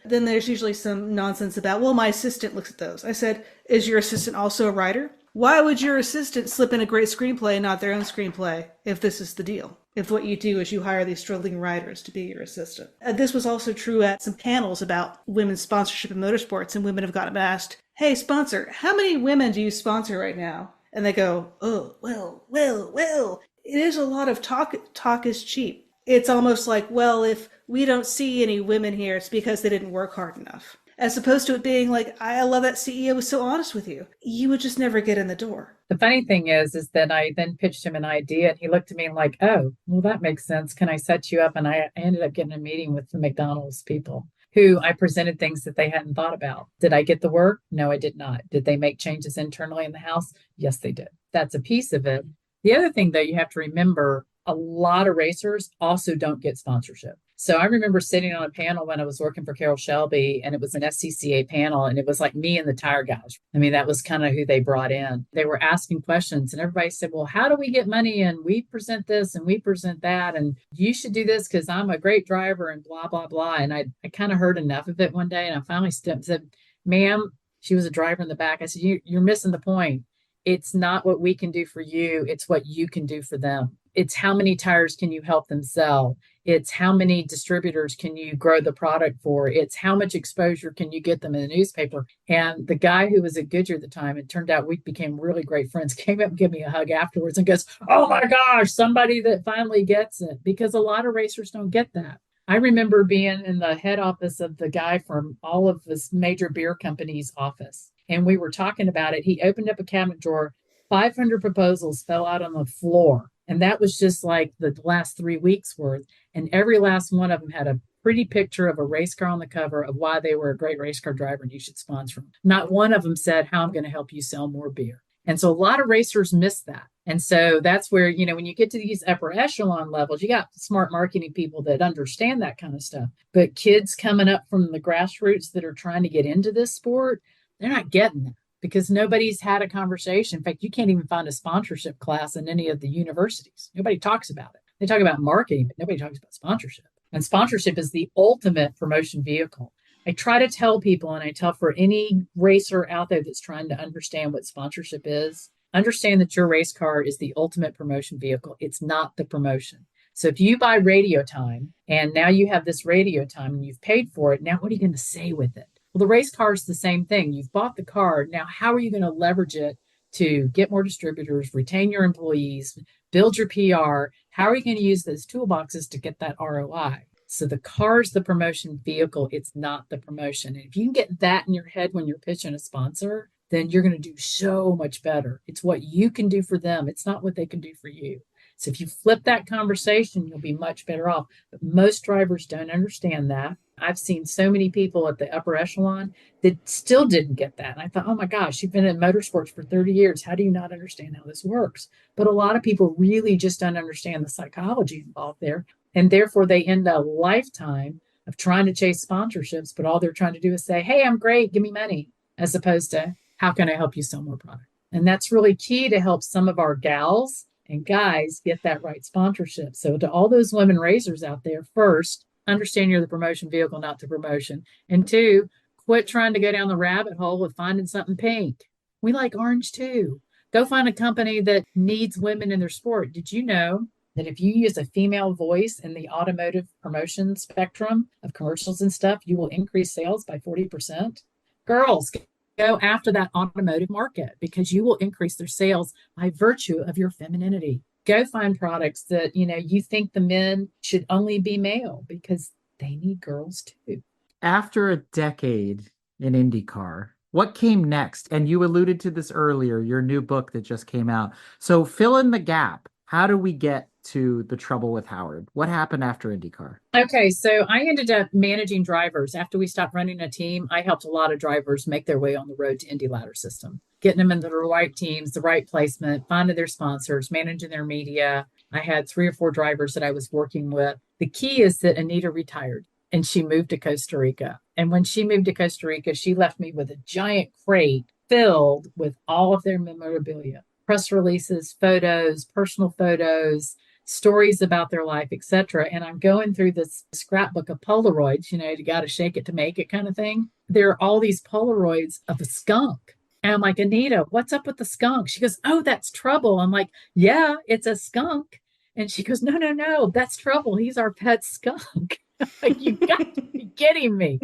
S3: Then there's usually some nonsense about, well, my assistant looks at those. I said, is your assistant also a writer? Why would your assistant slip in a great screenplay and not their own screenplay if this is the deal? If what you do is you hire these struggling writers to be your assistant. This was also true at some panels about women's sponsorship in motorsports, and women have gotten asked, hey, sponsor, how many women do you sponsor right now? And they go, oh, well. It is a lot of talk. Talk is cheap. It's almost like, well, if we don't see any women here, it's because they didn't work hard enough. As opposed to it being like, I love that CEO was so honest with you. You would just never get in the door.
S4: The funny thing is that I then pitched him an idea and he looked at me like, oh, well, that makes sense. Can I set you up? And I ended up getting a meeting with the McDonald's people who I presented things that they hadn't thought about. Did I get the work? No, I did not. Did they make changes internally in the house? Yes, they did. That's a piece of it. The other thing, though, you have to remember, a lot of racers also don't get sponsorship. So I remember sitting on a panel when I was working for Carroll Shelby, and it was an SCCA panel, and it was like me and the tire guys. I mean, that was kind of who they brought in. They were asking questions, and everybody said, well, how do we get money? And we present this and we present that, and you should do this because I'm a great driver and blah, blah, blah. And I kind of heard enough of it one day, and I finally said, ma'am, she was a driver in the back. I said, you're missing the point. It's not what we can do for you. It's what you can do for them. It's how many tires can you help them sell? It's how many distributors can you grow the product for? It's how much exposure can you get them in the newspaper? And the guy who was at Goodyear at the time, it turned out we became really great friends, came up and gave me a hug afterwards and goes, oh my gosh, somebody that finally gets it, because a lot of racers don't get that. I remember being in the head office of the guy from all of this major beer company's office. And we were talking about it. He opened up a cabinet drawer, 500 proposals fell out on the floor. And that was just like the last 3 weeks worth. And every last one of them had a pretty picture of a race car on the cover of why they were a great race car driver and you should sponsor them. Not one of them said, how I'm going to help you sell more beer. And so a lot of racers miss that. And so that's where, when you get to these upper echelon levels, you got smart marketing people that understand that kind of stuff. But kids coming up from the grassroots that are trying to get into this sport, they're not getting that. Because nobody's had a conversation. In fact, you can't even find a sponsorship class in any of the universities. Nobody talks about it. They talk about marketing, but nobody talks about sponsorship. And sponsorship is the ultimate promotion vehicle. I try to tell people, and I tell for any racer out there that's trying to understand what sponsorship is, understand that your race car is the ultimate promotion vehicle. It's not the promotion. So if you buy radio time, and now you have this radio time and you've paid for it, now what are you going to say with it? Well, the race car is the same thing. You've bought the car. Now, how are you going to leverage it to get more distributors, retain your employees, build your PR? How are you going to use those toolboxes to get that ROI? So the car is the promotion vehicle. It's not the promotion. And if you can get that in your head when you're pitching a sponsor, then you're going to do so much better. It's what you can do for them. It's not what they can do for you. So if you flip that conversation, you'll be much better off. But most drivers don't understand that. I've seen so many people at the upper echelon that still didn't get that. And I thought, oh my gosh, you've been in motorsports for 30 years. How do you not understand how this works? But a lot of people really just don't understand the psychology involved there. And therefore they end a lifetime of trying to chase sponsorships, but all they're trying to do is say, hey, I'm great, give me money, as opposed to how can I help you sell more product? And that's really key to help some of our gals And guys, get that right sponsorship. So to all those women racers out there, first, understand you're the promotion vehicle, not the promotion. And two, quit trying to go down the rabbit hole of finding something pink. We like orange too. Go find a company that needs women in their sport. Did you know that if you use a female voice in the automotive promotion spectrum of commercials and stuff, you will increase sales by 40%? Girls, go after that automotive market because you will increase their sales by virtue of your femininity. Go find products that, you think the men should only be male because they need girls too.
S2: After a decade in IndyCar, what came next? And you alluded to this earlier, your new book that just came out. So fill in the gap. How do we get to The Trouble with Howard? What happened after IndyCar?
S4: Okay, so I ended up managing drivers. After we stopped running a team, I helped a lot of drivers make their way on the road to Indy ladder system, getting them into the right teams, the right placement, finding their sponsors, managing their media. I had 3 or 4 drivers that I was working with. The key is that Anita retired and she moved to Costa Rica. And when she moved to Costa Rica, she left me with a giant crate filled with all of their memorabilia, press releases, photos, personal photos, stories about their life, etc. And I'm going through this scrapbook of Polaroids, you got to shake it to make it kind of thing. There are all these Polaroids of a skunk. And I'm like, Anita, what's up with the skunk? She goes, oh, that's Trouble. I'm like, yeah, it's a skunk. And she goes, no, that's Trouble. He's our pet skunk. Like, you got to be kidding me.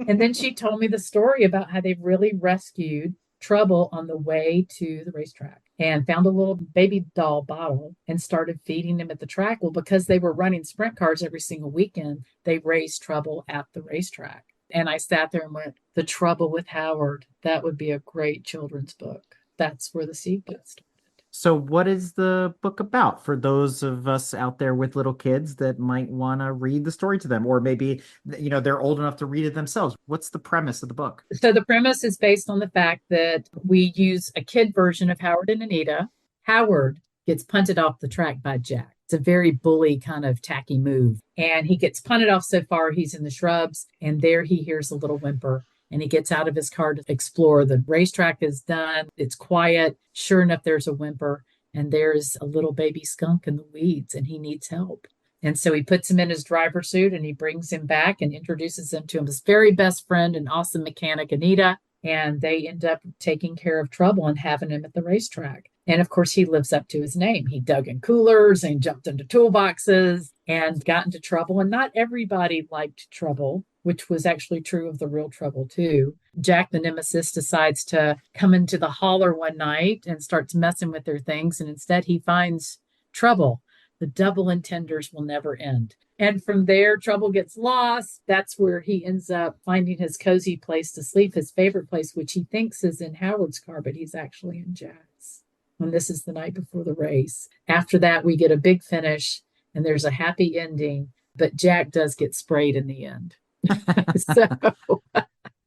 S4: And then she told me the story about how they really rescued Trouble on the way to the racetrack and found a little baby doll bottle and started feeding him at the track. Well, because they were running sprint cars every single weekend, they raised Trouble at the racetrack. And I sat there and went, The Trouble with Howard. That would be a great children's book. That's where the seed got started.
S2: So what is the book about for those of us out there with little kids that might want to read the story to them, or maybe, they're old enough to read it themselves? What's the premise of the book?
S4: So the premise is based on the fact that we use a kid version of Howard and Anita. Howard gets punted off the track by Jack. It's a very bully kind of tacky move. And he gets punted off so far, he's in the shrubs, and there he hears a little whimper. And he gets out of his car to explore. The racetrack is done. It's quiet. Sure enough, there's a whimper. And there's a little baby skunk in the weeds, and he needs help. And so he puts him in his driver suit, and he brings him back and introduces him to his very best friend and awesome mechanic, Anita. And they end up taking care of Trouble and having him at the racetrack. And of course, he lives up to his name. He dug in coolers and jumped into toolboxes and got into trouble. And not everybody liked Trouble, which was actually true of the real Trouble too. Jack, the nemesis, decides to come into the hauler one night and starts messing with their things. And instead he finds Trouble. The double intenders will never end. And from there, Trouble gets lost. That's where he ends up finding his cozy place to sleep, his favorite place, which he thinks is in Howard's car, but he's actually in Jack's. And this is the night before the race. After that, we get a big finish and there's a happy ending, but Jack does get sprayed in the end.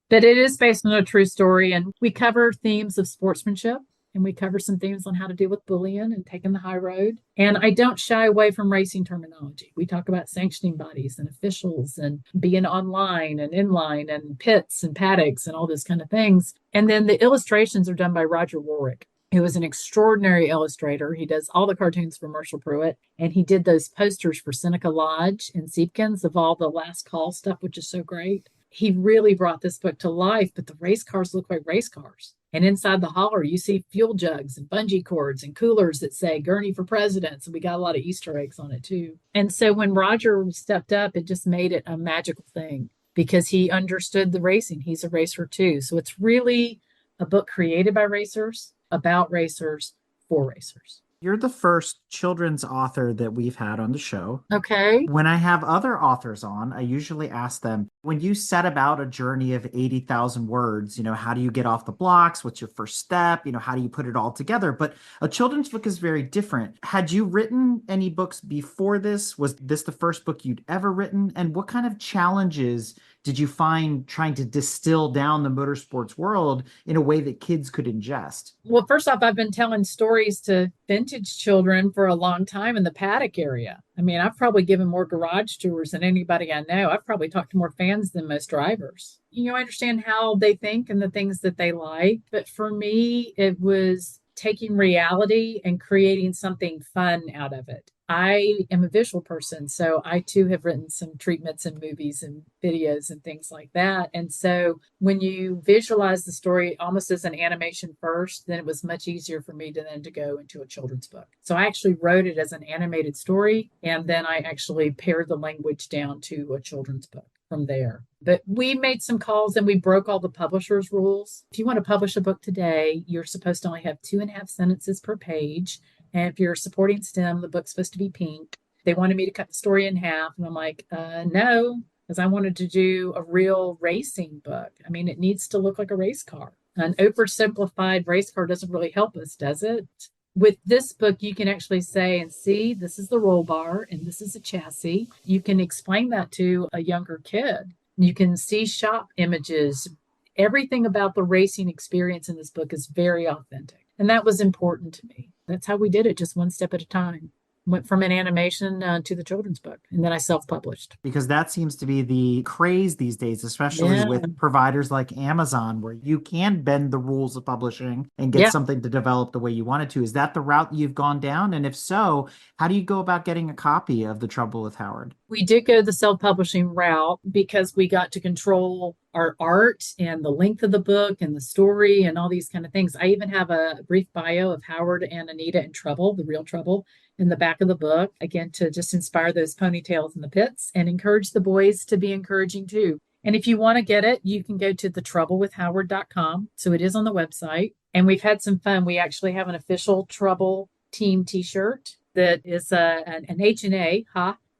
S4: But it is based on a true story, and we cover themes of sportsmanship, and we cover some themes on how to deal with bullying and taking the high road. And I don't shy away from racing terminology. We talk about sanctioning bodies and officials and being online and inline and pits and paddocks and all those kind of things. And then the illustrations are done by Roger Warwick, who is an extraordinary illustrator. He does all the cartoons for Marshall Pruitt, and he did those posters for Seneca Lodge and Seepkins of all the last call stuff, which is so great. He really brought this book to life, but the race cars look like race cars. And inside the hauler, you see fuel jugs and bungee cords and coolers that say Gurney for president. So we got a lot of Easter eggs on it too. And so when Roger stepped up, it just made it a magical thing because he understood the racing. He's a racer too. So it's really a book created by racers, about racers, for racers.
S2: You're the first children's author that we've had on the show.
S4: Okay.
S2: When I have other authors on, I usually ask them, when you set about a journey of 80,000 words, how do you get off the blocks? What's your first step? How do you put it all together? But a children's book is very different. Had you written any books before this? Was this the first book you'd ever written? And what kind of challenges did you find trying to distill down the motorsports world in a way that kids could ingest?
S4: Well, first off, I've been telling stories to vintage children for a long time in the paddock area. I mean, I've probably given more garage tours than anybody I know. I've probably talked to more fans than most drivers. I understand how they think and the things that they like. But for me, it was taking reality and creating something fun out of it. I am a visual person, so I too have written some treatments and movies and videos and things like that. And so when you visualize the story almost as an animation first, then it was much easier for me to then to go into a children's book. So I actually wrote it as an animated story, and then I actually pared the language down to a children's book from there. But we made some calls and we broke all the publisher's rules. If you want to publish a book today, you're supposed to only have 2.5 sentences per page. And if you're supporting STEM, the book's supposed to be pink. They wanted me to cut the story in half. And I'm like, no, because I wanted to do a real racing book. I mean, it needs to look like a race car. An oversimplified race car doesn't really help us, does it? With this book, you can actually say and see, this is the roll bar and this is a chassis. You can explain that to a younger kid. You can see shop images. Everything about the racing experience in this book is very authentic. And that was important to me. That's how we did it, just one step at a time. Went from an animation to the children's book, and then I self-published.
S2: Because that seems to be the craze these days, especially with providers like Amazon, where you can bend the rules of publishing and get something to develop the way you want it to. Is that the route you've gone down? And if so, how do you go about getting a copy of The Trouble with Howard?
S4: We did go the self-publishing route because we got to control our art and the length of the book and the story and all these kind of things. I even have a brief bio of Howard and Anita in trouble, the real trouble, in the back of the book, again, to just inspire those ponytails in the pits and encourage the boys to be encouraging too. And if you want to get it, you can go to thetroublewithhoward.com. So it is on the website. And we've had some fun. We actually have an official Trouble Team t-shirt that is an H&A,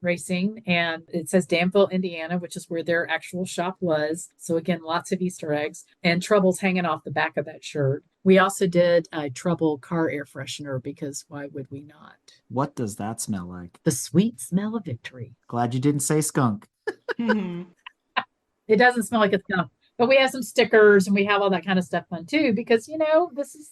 S4: Racing, and it says Danville, Indiana, which is where their actual shop was. So again, lots of Easter eggs and Trouble's hanging off the back of that shirt. We also did a Trouble car air freshener because why would we not?
S2: What does that smell like?
S4: The sweet smell of victory.
S2: Glad you didn't say skunk.
S4: It doesn't smell like a skunk. But we have some stickers and we have all that kind of stuff fun too, because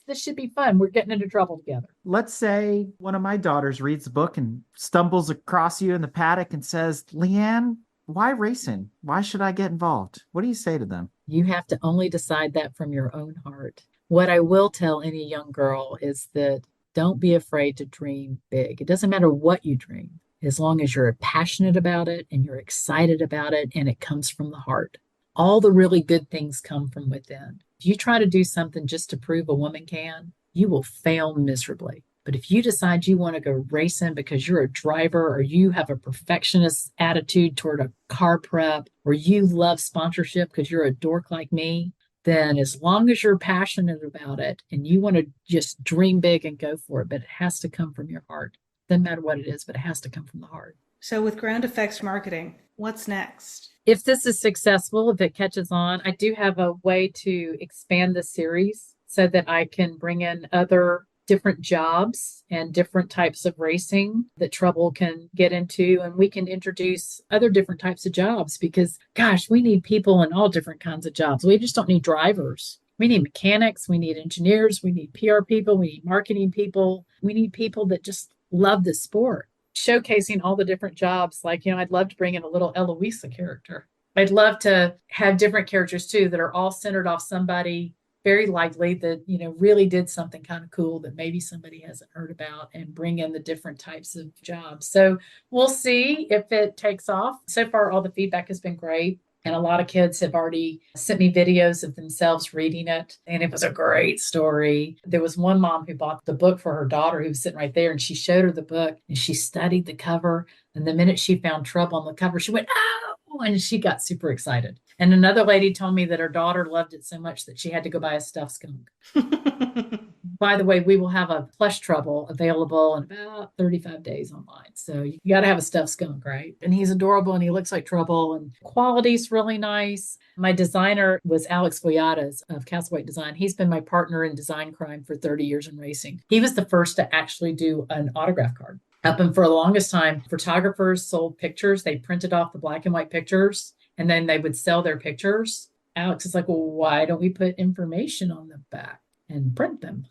S4: this should be fun. We're getting into trouble together.
S2: Let's say one of my daughters reads the book and stumbles across you in the paddock and says, LeeAnne, why racing? Why should I get involved? What do you say to them?
S4: You have to only decide that from your own heart. What I will tell any young girl is that don't be afraid to dream big. It doesn't matter what you dream, as long as you're passionate about it and you're excited about it and it comes from the heart. All the really good things come from within. If you try to do something just to prove a woman can, you will fail miserably. But if you decide you want to go racing because you're a driver or you have a perfectionist attitude toward a car prep or you love sponsorship because you're a dork like me, then as long as you're passionate about it and you want to just dream big and go for it, but it has to come from your heart. Doesn't matter what it is, but it has to come from the heart.
S3: So with Ground Effects Marketing, what's next?
S4: If this is successful, if it catches on, I do have a way to expand the series so that I can bring in other different jobs and different types of racing that Trouble can get into. And we can introduce other different types of jobs because, gosh, we need people in all different kinds of jobs. We just don't need drivers. We need mechanics. We need engineers. We need PR people. We need marketing people. We need people that just love the sport. Showcasing all the different jobs. Like, I'd love to bring in a little Eloisa character. I'd love to have different characters too that are all centered off somebody very likely that, really did something kind of cool that maybe somebody hasn't heard about and bring in the different types of jobs. So we'll see if it takes off. So far, all the feedback has been great. And a lot of kids have already sent me videos of themselves reading it. And it was a great story. There was one mom who bought the book for her daughter who was sitting right there. And she showed her the book and she studied the cover. And the minute she found Trouble on the cover, she went, oh, and she got super excited. And another lady told me that her daughter loved it so much that she had to go buy a stuffed skunk. By the way, we will have a plush Trouble available in about 35 days online. So you got to have a stuffed skunk, right? And he's adorable and he looks like Trouble and quality's really nice. My designer was Alex Voyadas of Castaway Design. He's been my partner in design crime for 30 years in racing. He was the first to actually do an autograph card. Up and for the longest time, photographers sold pictures. They printed off the black and white pictures and then they would sell their pictures. Alex is like, well, why don't we put information on the back and print them?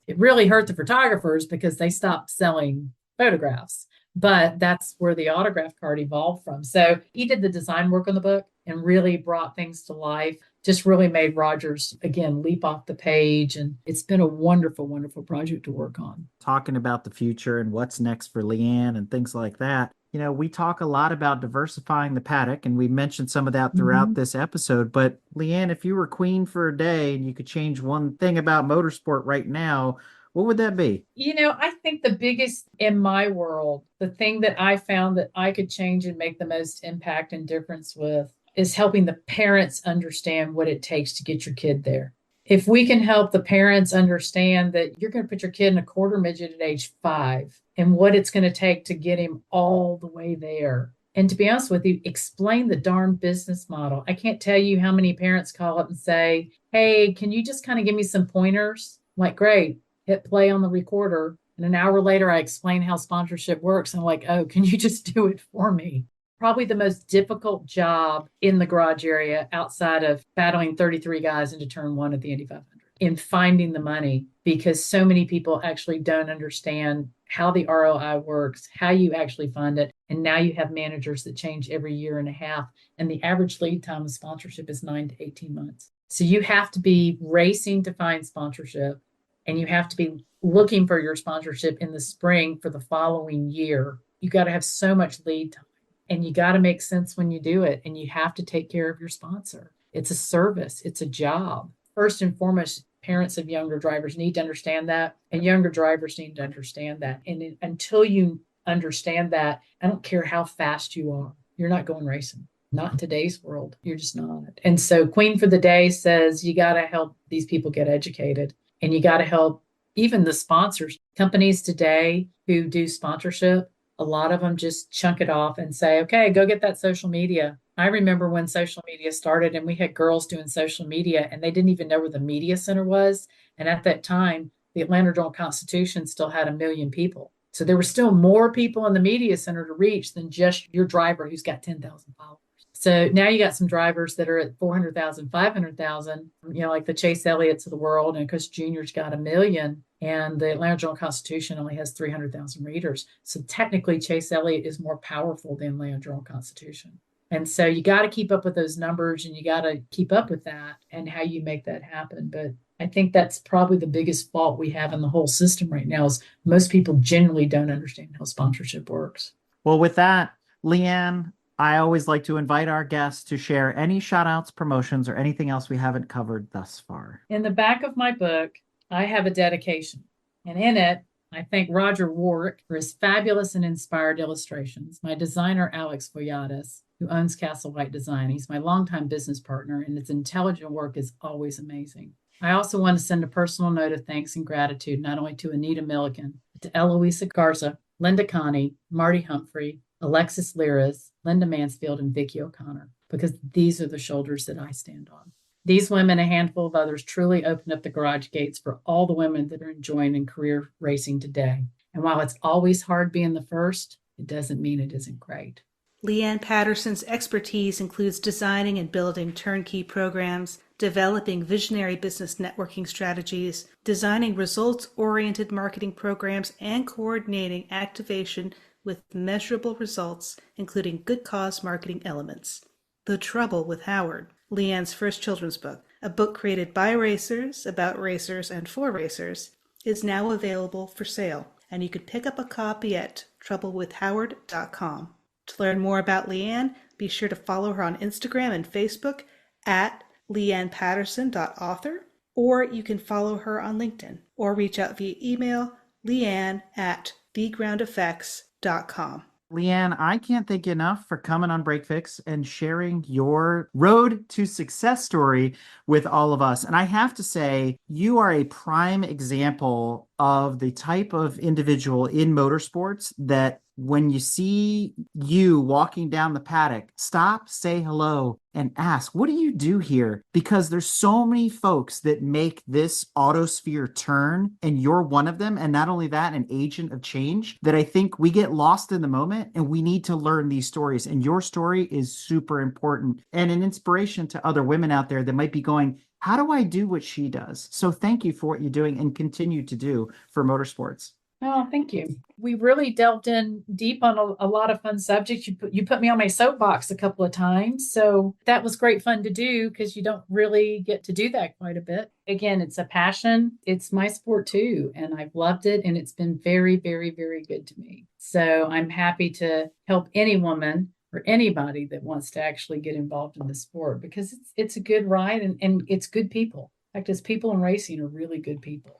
S4: It really hurt the photographers because they stopped selling photographs. But that's where the autograph card evolved from. So he did the design work on the book and really brought things to life. Just really made Rogers, again, leap off the page. And it's been a wonderful, wonderful project to work on.
S2: Talking about the future and what's next for LeeAnne and things like that. You know, we talk a lot about diversifying the paddock, and we mentioned some of that throughout this episode. But LeeAnne, if you were queen for a day and you could change one thing about motorsport right now, what would that be?
S4: You know, I think the biggest in my world, the thing that I found that I could change and make the most impact and difference with is helping the parents understand what it takes to get your kid there. If we can help the parents understand that you're going to put your kid in a quarter midget at age 5 and what it's going to take to get him all the way there. And to be honest with you, explain the darn business model. I can't tell you how many parents call up and say, hey, can you just kind of give me some pointers? I'm like, great, hit play on the recorder. And an hour later, I explain how sponsorship works. I'm like, oh, can you just do it for me? Probably the most difficult job in the garage area outside of battling 33 guys into turn 1 at the Indy 500 in finding the money, because so many people actually don't understand how the ROI works, how you actually fund it. And now you have managers that change every year and a half. And the average lead time of sponsorship is 9 to 18 months. So you have to be racing to find sponsorship, and you have to be looking for your sponsorship in the spring for the following year. You got to have so much lead time. And you got to make sense when you do it. And you have to take care of your sponsor. It's a service. It's a job. First and foremost, parents of younger drivers need to understand that. And younger drivers need to understand that. And until you understand that, I don't care how fast you are, you're not going racing. Not in today's world. You're just not. And so Queen for the Day says you got to help these people get educated. And you got to help even the sponsors. Companies today who do sponsorship, a lot of them just chunk it off and say, okay, go get that social media. I remember when social media started and we had girls doing social media and they didn't even know where the media center was. And at that time, the Atlanta Journal-Constitution still had 1 million people. So there were still more people in the media center to reach than just your driver who's got 10,000 followers. So now you got some drivers that are at 400,000, 500,000, like the Chase Elliott's of the world. And because Junior's got 1 million and the Atlanta Journal-Constitution only has 300,000 readers. So technically Chase Elliott is more powerful than Atlanta Journal-Constitution. And so you got to keep up with those numbers, and you got to keep up with that and how you make that happen. But I think that's probably the biggest fault we have in the whole system right now is most people generally don't understand how sponsorship works.
S2: Well, with that, LeeAnne, I always like to invite our guests to share any shout outs, promotions, or anything else we haven't covered thus far.
S4: In the back of my book, I have a dedication, and in it, I thank Roger Warwick for his fabulous and inspired illustrations, my designer, Alex Voyadis, who owns Castle White Design. He's my longtime business partner, and his intelligent work is always amazing. I also want to send a personal note of thanks and gratitude, not only to Anita Milliken, but to Eloisa Garza, Linda Connie, Marty Humphrey, Alexis Liras, Linda Mansfield, and Vicki O'Connor, because these are the shoulders that I stand on. These women, a handful of others, truly opened up the garage gates for all the women that are enjoying in career racing today. And while it's always hard being the first, it doesn't mean it isn't great.
S3: LeeAnne Patterson's expertise includes designing and building turnkey programs, developing visionary business networking strategies, designing results-oriented marketing programs, and coordinating activation with measurable results, including good cause marketing elements. The Trouble with Howard, LeeAnne's first children's book, a book created by racers, about racers, and for racers, is now available for sale, and you can pick up a copy at troublewithhoward.com. To learn more about LeeAnne, be sure to follow her on Instagram and Facebook at leeannepatterson.author, or you can follow her on LinkedIn, or reach out via email, leeanne@thegroundeffects.com.
S2: LeeAnne, I can't thank you enough for coming on Break Fix and sharing your road to success story with all of us. And I have to say, you are a prime example of the type of individual in motorsports that when you see you walking down the paddock, stop, say hello, and ask, what do you do here? Because there's so many folks that make this autosphere turn, and you're one of them. And not only that, an agent of change, that I think we get lost in the moment and we need to learn these stories. And your story is super important and an inspiration to other women out there that might be going, how do I do what she does? So thank you for what you're doing and continue to do for motorsports.
S4: Oh, thank you. We really delved in deep on a lot of fun subjects. You put me on my soapbox a couple of times. So that was great fun to do because you don't really get to do that quite a bit. Again, it's a passion. It's my sport too. And I've loved it. And it's been very, very, very good to me. So I'm happy to help any woman or anybody that wants to actually get involved in the sport because it's a good ride and it's good people. In fact, it's people in racing are really good people.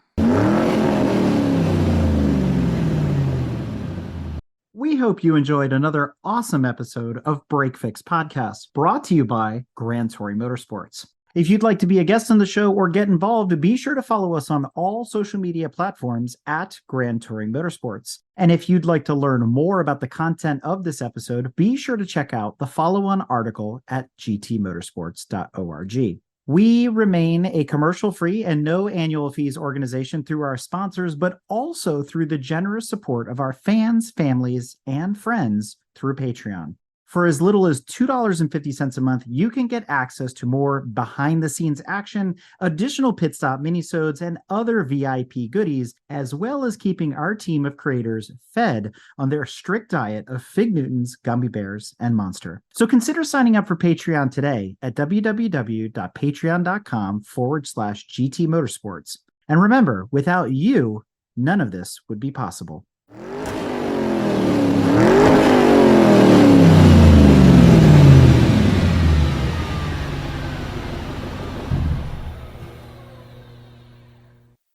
S2: We hope you enjoyed another awesome episode of Break Fix Podcast, brought to you by Grand Touring Motorsports. If you'd like to be a guest on the show or get involved, be sure to follow us on all social media platforms at Grand Touring Motorsports. And if you'd like to learn more about the content of this episode, be sure to check out the follow-on article at gtmotorsports.org. We remain a commercial-free and no annual fees organization through our sponsors, but also through the generous support of our fans, families, and friends through Patreon. For as little as $2.50 a month, you can get access to more behind-the-scenes action, additional pit stop minisodes, and other VIP goodies, as well as keeping our team of creators fed on their strict diet of Fig Newtons, gummy bears, and Monster. So consider signing up for Patreon today at www.patreon.com/GT Motorsports. And remember, without you, none of this would be possible.